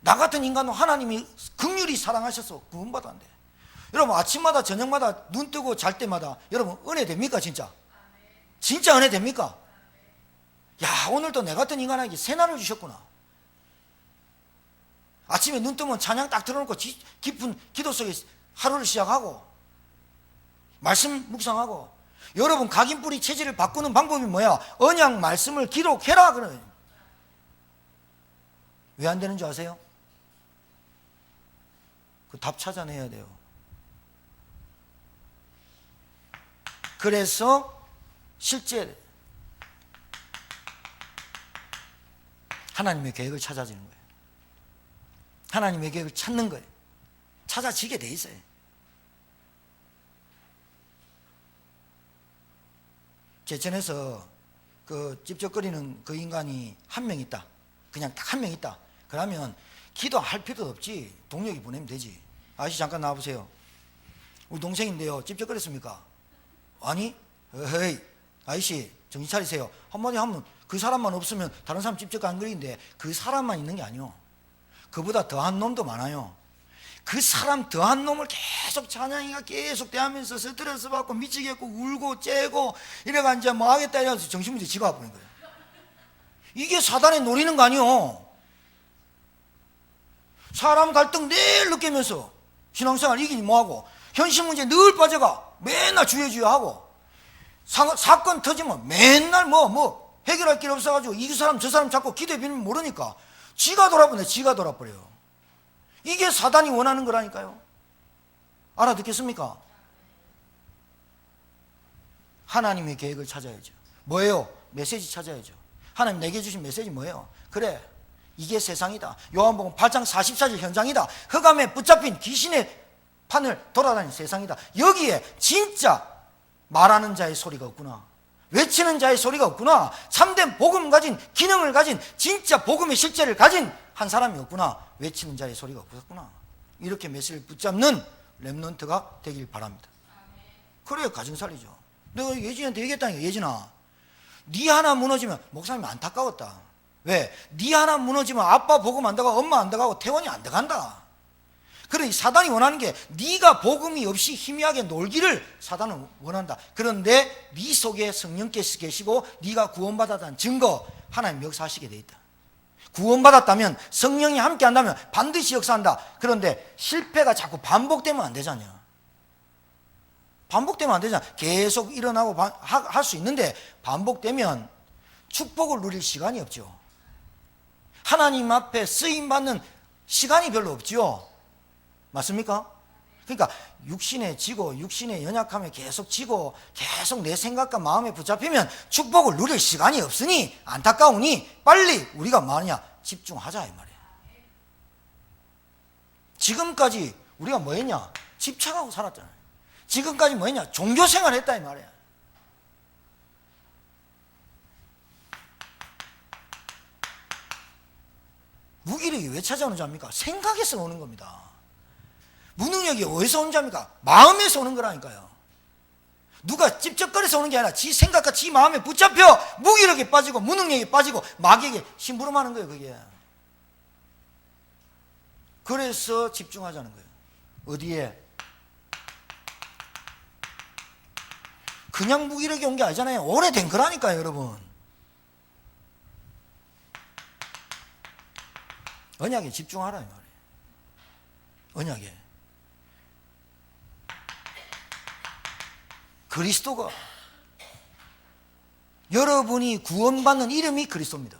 나 같은 인간은 하나님이 긍휼히 사랑하셔서 구원받았는데 여러분 아침마다 저녁마다 눈 뜨고 잘 때마다 여러분 은혜 됩니까 진짜? 진짜 은혜 됩니까? 야 오늘도 내 같은 인간에게 새날을 주셨구나. 아침에 눈 뜨면 찬양 딱 들어놓고 깊은 기도 속에 하루를 시작하고 말씀 묵상하고 여러분 각인뿌리 체질을 바꾸는 방법이 뭐야? 언약 말씀을 기록해라 그래. 왜 안 되는 줄 아세요? 그 답 찾아내야 돼요. 그래서 실제 하나님의 계획을 찾아지는 거예요. 하나님의 계획을 찾는 거예요. 찾아지게 돼 있어요. 제천에서 그 찝쩍거리는 그 인간이 한 명 있다. 그냥 딱 한 명 있다. 그러면 기도할 필요도 없지. 동력이 보내면 되지. 아저씨 잠깐 나와보세요. 우리 동생인데요. 찝쩍거렸습니까? 아니? 에이 아저씨 정신 차리세요. 한마디 하면 그 사람만 없으면 다른 사람 찝쩍 안 거리는데 그 사람만 있는 게 아니요. 그보다 더한 놈도 많아요. 그 사람 더한 놈을 계속 찬양이가 계속 대하면서 스트레스 받고 미치겠고 울고 째고 이래가 이제 뭐 하겠다 이래서 정신문제 지가 와버린 거예요. 이게 사단이 노리는 거 아니요. 사람 갈등 늘 느끼면서 신앙생활 이기니 뭐하고 현실 문제 늘 빠져가 맨날 주여주여하고 사건 터지면 맨날 뭐 해결할 길 없어가지고 이 사람 저 사람 자꾸 기도의 비밀 모르니까 지가 돌아버려. 지가 돌아버려요. 이게 사단이 원하는 거라니까요. 알아듣겠습니까? 하나님의 계획을 찾아야죠. 뭐예요? 메시지 찾아야죠. 하나님 내게 주신 메시지 뭐예요? 그래 이게 세상이다. 요한복음 8장 44절 현장이다. 흑암에 붙잡힌 귀신의 판을 돌아다니는 세상이다. 여기에 진짜 말하는 자의 소리가 없구나. 외치는 자의 소리가 없구나. 참된 복음 가진 기능을 가진 진짜 복음의 실제를 가진 한 사람이 없구나. 외치는 자의 소리가 없었구나. 이렇게 메시지를 붙잡는 랩런트가 되길 바랍니다. 그래야 가정살이죠. 내가 예진이한테 얘기했다니까. 예진아 네 하나 무너지면 목사님 안타까웠다. 왜? 네 하나 무너지면 아빠 복음 안 들어가고 엄마 안 들어가고 태원이 안 들어간다. 그러니 사단이 원하는 게 네가 복음이 없이 희미하게 놀기를 사단은 원한다. 그런데 네 속에 성령께서 계시고 네가 구원받았다는 증거 하나님 역사하시게 돼 있다. 구원받았다면 성령이 함께 한다면 반드시 역사한다. 그런데 실패가 자꾸 반복되면 안 되잖아요. 반복되면 안 되잖아. 계속 일어나고 할 수 있는데 반복되면 축복을 누릴 시간이 없죠. 하나님 앞에 쓰임받는 시간이 별로 없지요. 맞습니까? 그러니까 육신에 지고 육신의 연약함에 계속 지고 계속 내 생각과 마음에 붙잡히면 축복을 누릴 시간이 없으니 안타까우니 빨리 우리가 뭐하냐? 집중하자 이 말이에요. 지금까지 우리가 뭐 했냐? 집착하고 살았잖아요. 지금까지 뭐 했냐? 종교생활 했다 이 말이에요. 무기력이 왜 찾아오는 줄 압니까? 생각에서 오는 겁니다. 무능력이 어디서 오는 줄 압니까? 마음에서 오는 거라니까요. 누가 찝쩍거려서 오는 게 아니라 지 생각과 지 마음에 붙잡혀 무기력에 빠지고 무능력에 빠지고 마귀에게 심부름하는 거예요. 그게. 그래서 집중하자는 거예요. 어디에? 그냥 무기력이 온 게 아니잖아요. 오래된 거라니까요, 여러분. 언약에 집중하라 이 말이에요. 언약에. 그리스도가 여러분이 구원받는 이름이 그리스도입니다.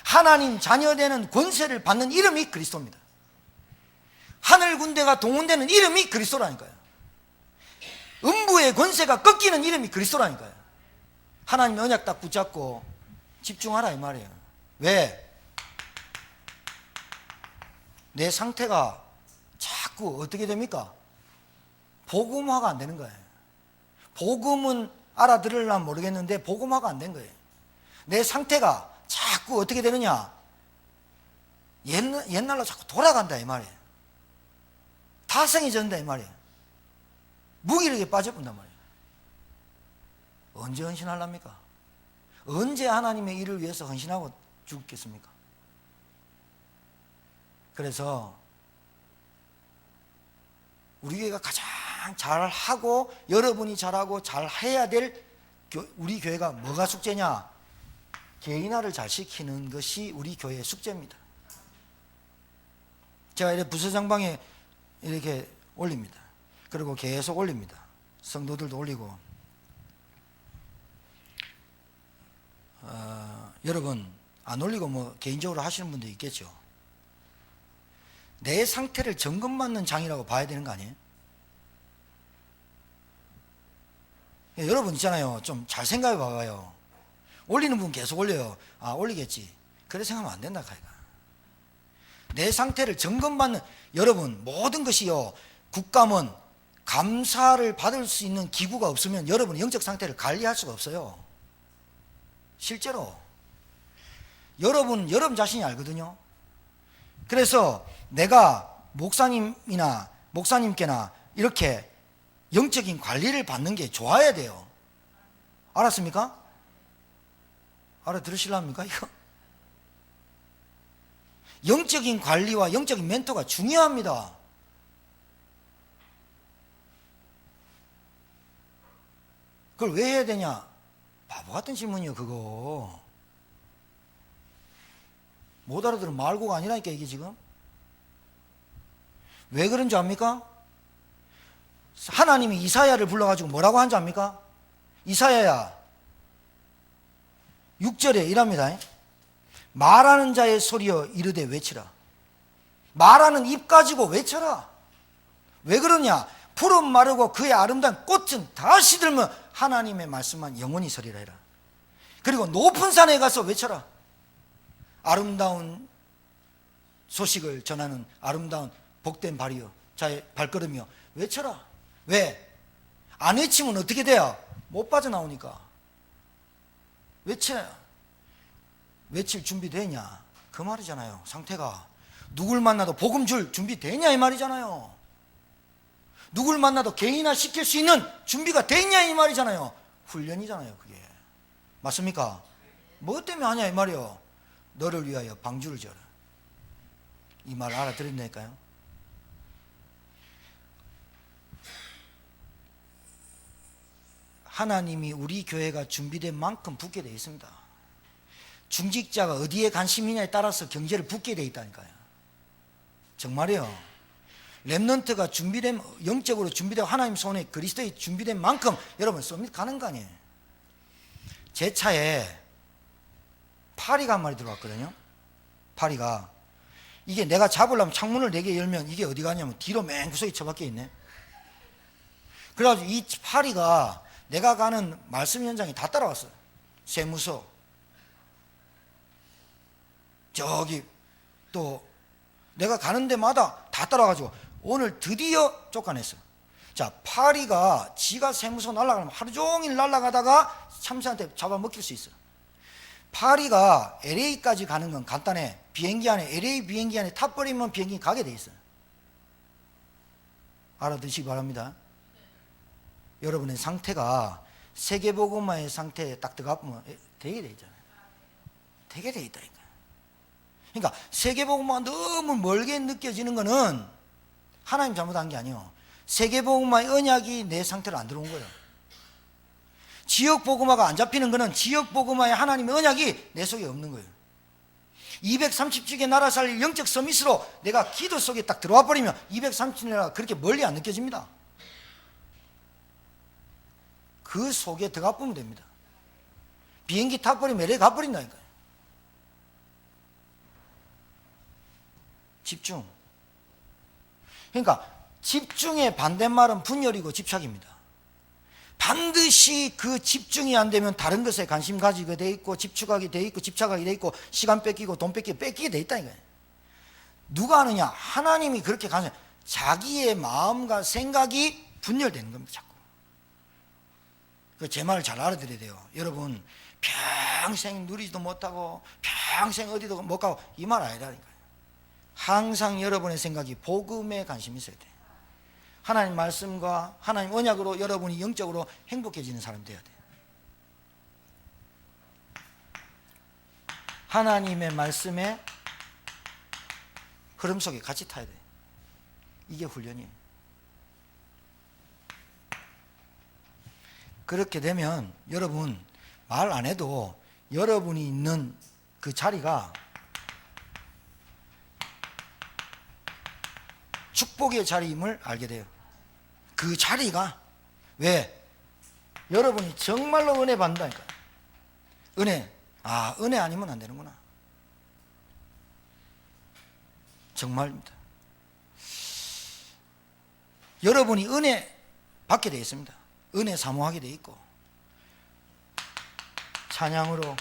하나님 자녀되는 권세를 받는 이름이 그리스도입니다. 하늘 군대가 동원되는 이름이 그리스도라니까요. 음부의 권세가 꺾이는 이름이 그리스도라니까요. 하나님의 언약 딱 붙잡고 집중하라 이 말이에요. 왜? 내 상태가 자꾸 어떻게 됩니까? 복음화가 안 되는 거예요. 복음은 알아들으려면 모르겠는데 복음화가 안 된 거예요. 내 상태가 자꾸 어떻게 되느냐? 옛날로 자꾸 돌아간다 이 말이에요. 타성해진다 이 말이에요. 무기력에 빠져본단 말이에요. 언제 헌신하랍니까? 언제 하나님의 일을 위해서 헌신하고 죽겠습니까? 그래서 우리 교회가 가장 잘하고 여러분이 잘하고 잘해야 될 우리 교회가 뭐가 숙제냐? 개인화를 잘 시키는 것이 우리 교회의 숙제입니다. 제가 이렇게 부서장방에 이렇게 올립니다. 그리고 계속 올립니다. 성도들도 올리고 여러분 안 올리고 뭐 개인적으로 하시는 분도 있겠죠. 내 상태를 점검받는 장이라고 봐야 되는 거 아니에요? 여러분 있잖아요. 좀 잘 생각해 봐봐요. 올리는 분 계속 올려요. 아, 올리겠지. 그래 생각하면 안 된다 카이가. 내 상태를 점검받는, 여러분 모든 것이요, 국감은 감사를 받을 수 있는 기구가 없으면 여러분의 영적 상태를 관리할 수가 없어요. 실제로 여러분 자신이 알거든요. 그래서 내가 목사님께나 이렇게 영적인 관리를 받는 게 좋아야 돼요. 알았습니까? 알아들으실랍니까 이거? 영적인 관리와 영적인 멘토가 중요합니다. 그걸 왜 해야 되냐? 바보 같은 질문이요 그거. 못 알아들으면 말고가 아니라니까 이게 지금. 왜 그런 줄 압니까? 하나님이 이사야를 불러가지고 뭐라고 한 줄 압니까? 이사야야 6절에 이랍니다. 말하는 자의 소리여 이르되 외치라. 말하는 입 가지고 외쳐라. 왜 그러냐? 푸른 마르고 그의 아름다운 꽃은 다 시들면 하나님의 말씀만 영원히 서리라 해라. 그리고 높은 산에 가서 외쳐라. 아름다운 소식을 전하는 아름다운 복된 발이여 자의 발걸음이여 외쳐라. 왜? 안 외치면 어떻게 돼요? 못 빠져나오니까. 외쳐야. 외칠 준비되냐? 그 말이잖아요. 상태가 누굴 만나도 복음 줄 준비되냐 이 말이잖아요. 누굴 만나도 개인화 시킬 수 있는 준비가 되냐 이 말이잖아요. 훈련이잖아요 그게. 맞습니까? 뭐 때문에 하냐 이 말이요. 너를 위하여 방주를 지어라. 이 말 알아들었나니까요? 하나님이 우리 교회가 준비된 만큼 붓게 되어 있습니다. 중직자가 어디에 관심이냐에 따라서 경제를 붓게 되어 있다니까요. 정말이요. 렘넌트가 준비된, 영적으로 준비되고 하나님 손에 그리스도의 준비된 만큼 여러분 서밋 가는 거 아니에요. 제 차에 파리가 한 마리 들어왔거든요. 파리가. 이게 내가 잡으려면 창문을 4개 열면 이게 어디 가냐면 뒤로 맹구석에 처박혀 있네. 그래가지고 이 파리가 내가 가는 말씀 현장에 다 따라왔어요. 세무서, 저기 또 내가 가는 데마다 다 따라와가지고 오늘 드디어 쫓아냈어. 자, 파리가 지가 세무서 날아가면 하루 종일 날아가다가 참새한테 잡아먹힐 수 있어. 파리가 LA까지 가는 건 간단해. 비행기 안에, LA 비행기 안에 탑버리면 비행기 가게 돼 있어. 알아두시기 바랍니다. 여러분의 상태가 세계복음화의 상태에 딱 들어가면 되게 돼 있잖아요. 되게 돼 있다니까. 그러니까 세계복음화가 너무 멀게 느껴지는 거는 하나님 잘못한 게 아니에요. 세계복음화의 언약이 내 상태로 안 들어온 거예요. 지역복음화가 안 잡히는 거는 지역복음화의 하나님의 언약이 내 속에 없는 거예요. 230주의 나라 살릴 영적 서밋으로 내가 기도 속에 딱 들어와 버리면 230주가 그렇게 멀리 안 느껴집니다. 그 속에 들어가 보면 됩니다. 비행기 타버리면 LA 가버린다니까요. 집중. 그러니까 집중의 반대말은 분열이고 집착입니다. 반드시 그 집중이 안 되면 다른 것에 관심 가지게 돼 있고 집중하게 돼 있고 집착하게 돼 있고 시간 뺏기고 돈 뺏기게 돼 있다니까요. 누가 하느냐? 하나님이 그렇게 가서 자기의 마음과 생각이 분열되는 겁니다. 자꾸. 제 말을 잘 알아들어야 돼요. 여러분 평생 누리지도 못하고 평생 어디도 못 가고 이 말 아니라니까요. 항상 여러분의 생각이 복음에 관심이 있어야 돼요. 하나님 말씀과 하나님 언약으로 여러분이 영적으로 행복해지는 사람이 되어야 돼요. 하나님의 말씀의 흐름 속에 같이 타야 돼요. 이게 훈련이에요. 그렇게 되면 여러분 말 안 해도 여러분이 있는 그 자리가 축복의 자리임을 알게 돼요. 그 자리가 왜? 여러분이 정말로 은혜 받는다니까요. 은혜. 은혜 아니면 안 되는구나. 정말입니다. 여러분이 은혜 받게 되어 있습니다. 은혜 사모하게 되어 있고 찬양으로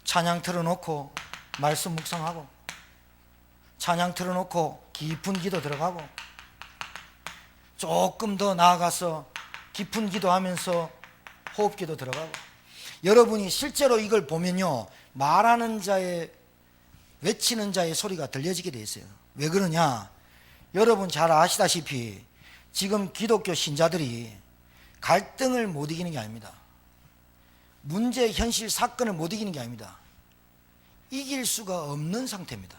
찬양 틀어놓고 말씀 묵상하고 찬양 틀어놓고 깊은 기도 들어가고 조금 더 나아가서 깊은 기도하면서 호흡기도 들어가고 여러분이 실제로 이걸 보면요 말하는 자의 외치는 자의 소리가 들려지게 돼 있어요. 왜 그러냐? 여러분 잘 아시다시피 지금 기독교 신자들이 갈등을 못 이기는 게 아닙니다. 문제, 현실, 사건을 못 이기는 게 아닙니다. 이길 수가 없는 상태입니다.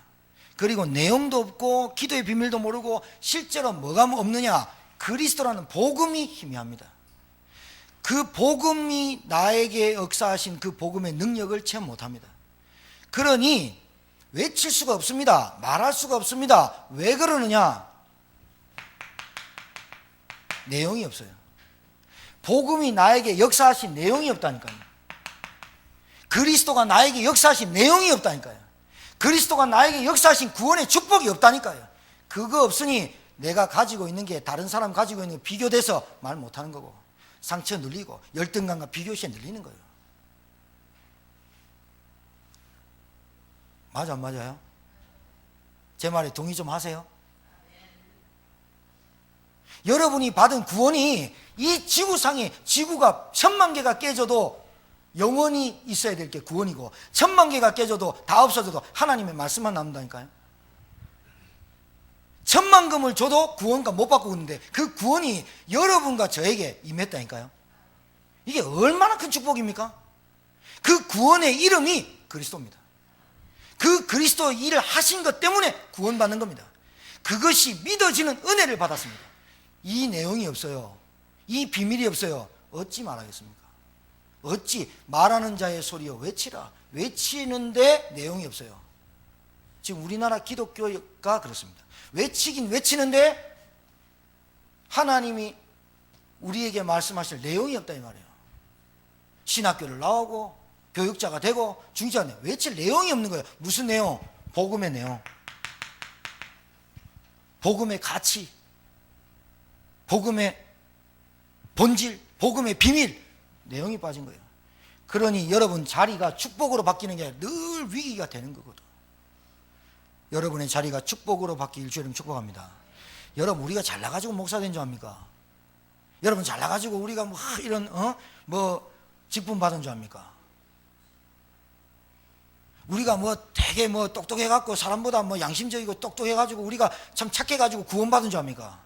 그리고 내용도 없고 기도의 비밀도 모르고 실제로 뭐가 없느냐? 그리스도라는 복음이 희미합니다. 그 복음이 나에게 역사하신 그 복음의 능력을 체험 못합니다. 그러니 외칠 수가 없습니다. 말할 수가 없습니다. 왜 그러느냐? 내용이 없어요. 복음이 나에게 역사하신 내용이 없다니까요. 그리스도가 나에게 역사하신 내용이 없다니까요. 그리스도가 나에게 역사하신 구원의 축복이 없다니까요. 그거 없으니 내가 가지고 있는 게 다른 사람 가지고 있는 게 비교돼서 말 못하는 거고 상처 눌리고 열등감과 비교시에 눌리는 거예요. 맞아 안 맞아요? 제 말에 동의 좀 하세요. 여러분이 받은 구원이 이 지구상에 지구가 1000만 개가 깨져도 영원히 있어야 될 게 구원이고 1000만 개가 깨져도 다 없어져도 하나님의 말씀만 남는다니까요. 1000만 금을 줘도 구원과 못 받고 있는데 그 구원이 여러분과 저에게 임했다니까요. 이게 얼마나 큰 축복입니까? 그 구원의 이름이 그리스도입니다. 그 그리스도 일을 하신 것 때문에 구원받는 겁니다. 그것이 믿어지는 은혜를 받았습니다. 이 내용이 없어요. 이 비밀이 없어요. 어찌 말하겠습니까? 어찌 말하는 자의 소리여 외치라. 외치는데 내용이 없어요. 지금 우리나라 기독교가 그렇습니다. 외치긴 외치는데 하나님이 우리에게 말씀하실 내용이 없다 이 말이에요. 신학교를 나오고 교육자가 되고 중직자가 되고 외칠 내용이 없는 거예요. 무슨 내용? 복음의 내용, 복음의 가치, 복음의 본질, 복음의 비밀, 내용이 빠진 거예요. 그러니 여러분 자리가 축복으로 바뀌는 게 아니라 늘 위기가 되는 거거든. 여러분의 자리가 축복으로 바뀌길 주님 축복합니다. 여러분 우리가 잘나가지고 목사 된 줄 압니까? 여러분 잘나가지고 우리가 뭐 이런 직분 받은 줄 압니까? 우리가 뭐 되게 뭐 똑똑해갖고 사람보다 뭐 양심적이고 똑똑해가지고 우리가 참 착해가지고 구원받은 줄 압니까?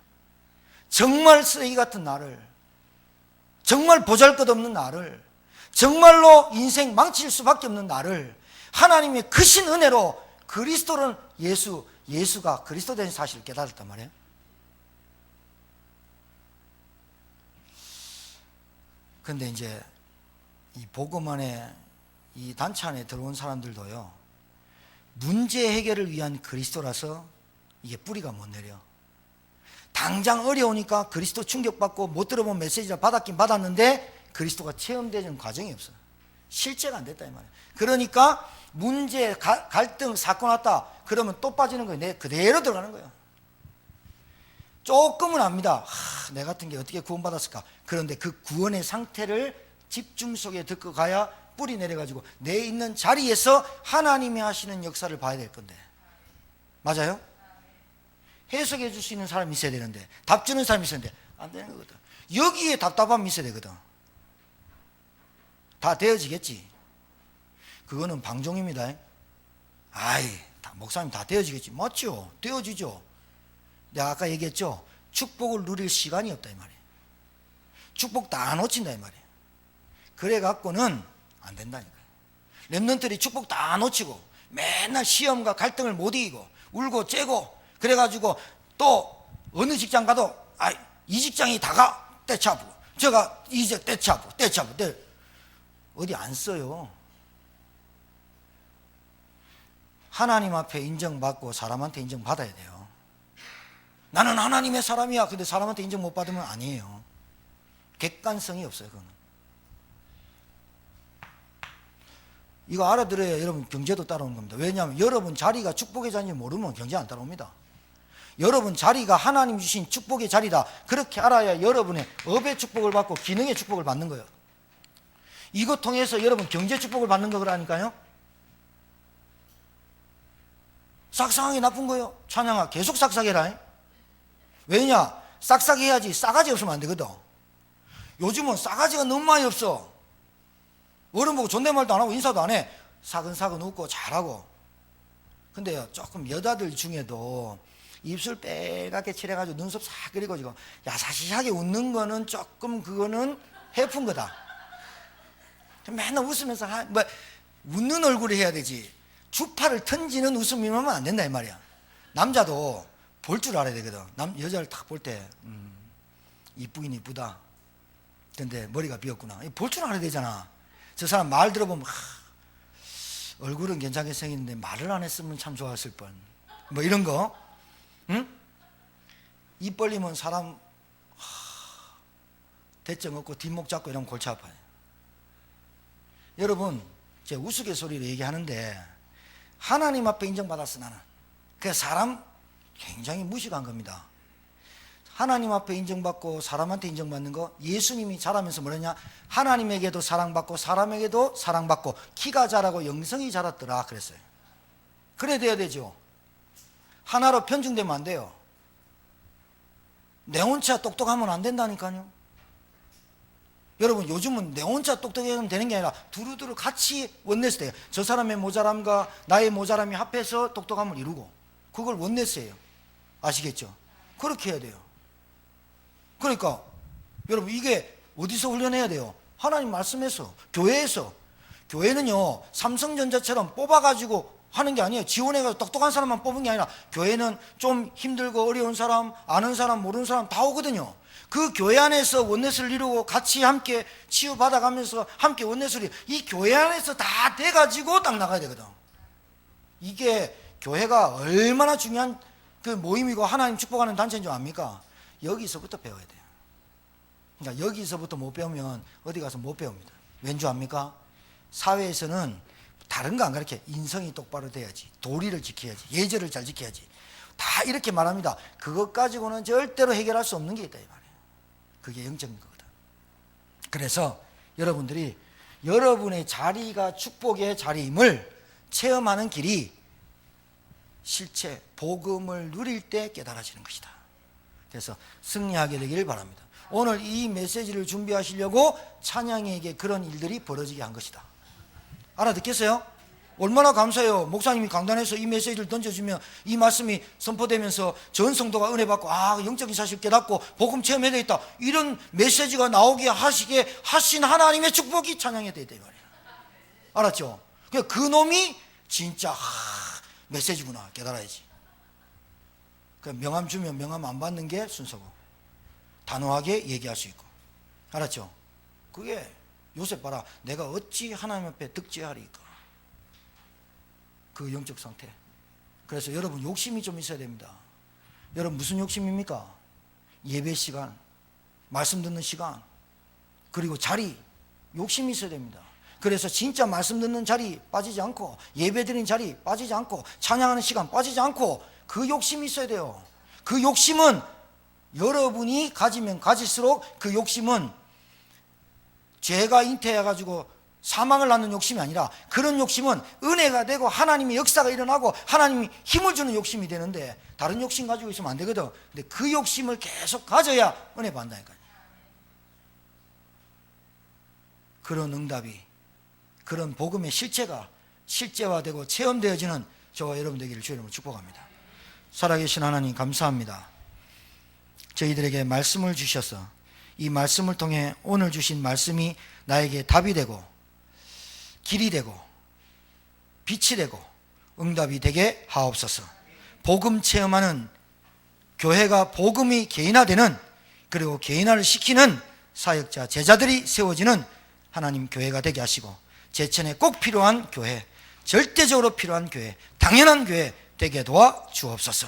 정말 쓰레기 같은 나를, 정말 보잘것없는 나를, 정말로 인생 망칠 수밖에 없는 나를 하나님의 크신 은혜로 그리스도는 예수가 그리스도 된 사실을 깨달았단 말이에요. 근데 이제 이 복음 안에 이 단체 안에 들어온 사람들도요, 문제 해결을 위한 그리스도라서 이게 뿌리가 못 내려. 당장 어려우니까 그리스도 충격받고 못 들어본 메시지를 받았긴 받았는데 그리스도가 체험되는 과정이 없어요. 실제가 안 됐다 이 말이에요. 그러니까 문제, 갈등, 사건 왔다 그러면 또 빠지는 거예요. 그대로 들어가는 거예요. 조금은 압니다. 내 같은 게 어떻게 구원받았을까. 그런데 그 구원의 상태를 집중 속에 듣고 가야 뿌리 내려가지고 내 있는 자리에서 하나님이 하시는 역사를 봐야 될 건데, 맞아요? 해석해 줄 수 있는 사람이 있어야 되는데, 답 주는 사람이 있어야 되는데 안 되는 거거든. 여기에 답답함이 있어야 되거든. 다 되어지겠지. 그거는 방종입니다. 목사님 다 되어지겠지. 맞죠? 되어지죠. 내가 아까 얘기했죠. 축복을 누릴 시간이 없다 이 말이에요. 축복 다 놓친다 이 말이에요. 그래 갖고는 안 된다니까요. 렘넌트들이 축복 다 놓치고 맨날 시험과 갈등을 못 이기고 울고 째고 그래가지고 또 어느 직장 가도 이 직장이 다가 떼차고 저가 이직 떼차고 어디 안 써요. 하나님 앞에 인정받고 사람한테 인정받아야 돼요. 나는 하나님의 사람이야. 근데 사람한테 인정 못 받으면 아니에요. 객관성이 없어요. 그거는. 이거 알아들어야 여러분 경제도 따라오는 겁니다. 왜냐하면 여러분 자리가 축복의 자리인지 모르면 경제 안 따라옵니다. 여러분 자리가 하나님 주신 축복의 자리다. 그렇게 알아야 여러분의 업의 축복을 받고 기능의 축복을 받는 거예요. 이거 통해서 여러분 경제 축복을 받는 거라니까요. 싹싹하게 나쁜 거예요. 찬양아 계속 싹싹해라. 왜냐? 싹싹해야지 싸가지 없으면 안 되거든. 요즘은 싸가지가 너무 많이 없어. 어른 보고 존댓말도 안 하고 인사도 안 해. 사근사근 웃고 잘하고. 근데요 조금 여자들 중에도 입술 빨갛게 칠해가지고 눈썹 싹 그리고 지금 야사시하게 웃는 거는 조금 그거는 해픈 거다. 맨날 웃으면서 웃는 얼굴을 해야 되지. 주파를 던지는 웃음이면 안 된다 이 말이야. 남자도 볼 줄 알아야 되거든. 여자를 딱 볼 때 이쁘긴 이쁘다. 근데 머리가 비었구나. 볼 줄 알아야 되잖아. 저 사람 말 들어보면 얼굴은 괜찮게 생겼는데 말을 안 했으면 참 좋았을 뻔. 뭐 이런 거. 응? 입 벌리면 사람 대정 없고 뒷목 잡고 이러면 골치 아파요. 여러분 제가 우스갯소리로 얘기하는데 하나님 앞에 인정받았어 나는. 그 사람 굉장히 무식한 겁니다. 하나님 앞에 인정받고 사람한테 인정받는 거, 예수님이 자라면서 뭐랬냐? 하나님에게도 사랑받고 사람에게도 사랑받고 키가 자라고 영성이 자랐더라 그랬어요. 그래 돼야 되죠. 하나로 편중되면 안 돼요. 내 혼자 똑똑하면 안 된다니까요. 여러분 요즘은 내 혼자 똑똑하면 되는 게 아니라 두루두루 같이 원내스 돼요. 저 사람의 모자람과 나의 모자람이 합해서 똑똑함을 이루고 그걸 원내스예요. 아시겠죠? 그렇게 해야 돼요. 그러니까 여러분 이게 어디서 훈련해야 돼요? 하나님 말씀에서, 교회에서. 교회는요 삼성전자처럼 뽑아가지고 하는 게 아니에요. 지원해가지고 똑똑한 사람만 뽑은 게 아니라 교회는 좀 힘들고 어려운 사람, 아는 사람, 모르는 사람 다 오거든요. 그 교회 안에서 원내스를 이루고 같이 함께 치유받아가면서 함께 원내스를 이 교회 안에서 다 돼가지고 딱 나가야 되거든. 이게 교회가 얼마나 중요한 그 모임이고 하나님 축복하는 단체인 줄 압니까? 여기서부터 배워야 돼요. 그러니까 여기서부터 못 배우면 어디 가서 못 배웁니다. 왠지 압니까? 사회에서는 다른 거 안 가르쳐. 인성이 똑바로 돼야지, 도리를 지켜야지, 예절을 잘 지켜야지, 다 이렇게 말합니다. 그것 가지고는 절대로 해결할 수 없는 게 있다 이 말이에요. 그게 영적인 거거든. 그래서 여러분들이 여러분의 자리가 축복의 자리임을 체험하는 길이 실체 복음을 누릴 때 깨달아지는 것이다. 그래서 승리하게 되기를 바랍니다. 오늘 이 메시지를 준비하시려고 찬양에게 그런 일들이 벌어지게 한 것이다. 알아듣겠어요? 얼마나 감사해요. 목사님이 강단에서 이 메시지를 던져주면 이 말씀이 선포되면서 전 성도가 은혜 받고 영적인 사실 깨닫고 복음 체험해야 되겠다, 이런 메시지가 나오게 하시게 하신 하나님의 축복이 찬양해야 되겠다 이 말이에요. 알았죠? 그 놈이 진짜 메시지구나 깨달아야지. 명함 주면 명함 안 받는 게 순서고, 단호하게 얘기할 수 있고. 알았죠? 그게 요셉 봐라. 내가 어찌 하나님 앞에 득죄하리까, 그 영적 상태. 그래서 여러분 욕심이 좀 있어야 됩니다. 여러분 무슨 욕심입니까? 예배 시간, 말씀 듣는 시간, 그리고 자리, 욕심이 있어야 됩니다. 그래서 진짜 말씀 듣는 자리 빠지지 않고, 예배 드리는 자리 빠지지 않고, 찬양하는 시간 빠지지 않고, 그 욕심이 있어야 돼요. 그 욕심은 여러분이 가지면 가질수록, 그 욕심은 죄가 잉태해가지고 사망을 낳는 욕심이 아니라, 그런 욕심은 은혜가 되고 하나님의 역사가 일어나고 하나님이 힘을 주는 욕심이 되는데, 다른 욕심 가지고 있으면 안 되거든. 근데 그 욕심을 계속 가져야 은혜 받는다니까요. 그런 응답이, 그런 복음의 실체가 실제화되고 체험되어지는 저와 여러분 되기를 주의 이름으로 축복합니다. 살아계신 하나님 감사합니다. 저희들에게 말씀을 주셔서 이 말씀을 통해 오늘 주신 말씀이 나에게 답이 되고 길이 되고 빛이 되고 응답이 되게 하옵소서. 복음 체험하는 교회가 복음이 개인화되는, 그리고 개인화를 시키는 사역자 제자들이 세워지는 하나님 교회가 되게 하시고, 제천에 꼭 필요한 교회, 절대적으로 필요한 교회, 당연한 교회 되게 도와 주옵소서.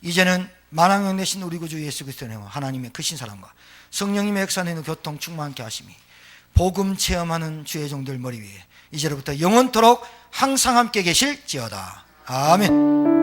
이제는 만왕의 되신 우리 구주 예수 그리스도의 은혜와 하나님의 크신 사랑과 성령님의 역사내는 교통 충만케 하심이 복음 체험하는 주의 종들 머리 위에 이제로부터 영원토록 항상 함께 계실지어다. 아멘.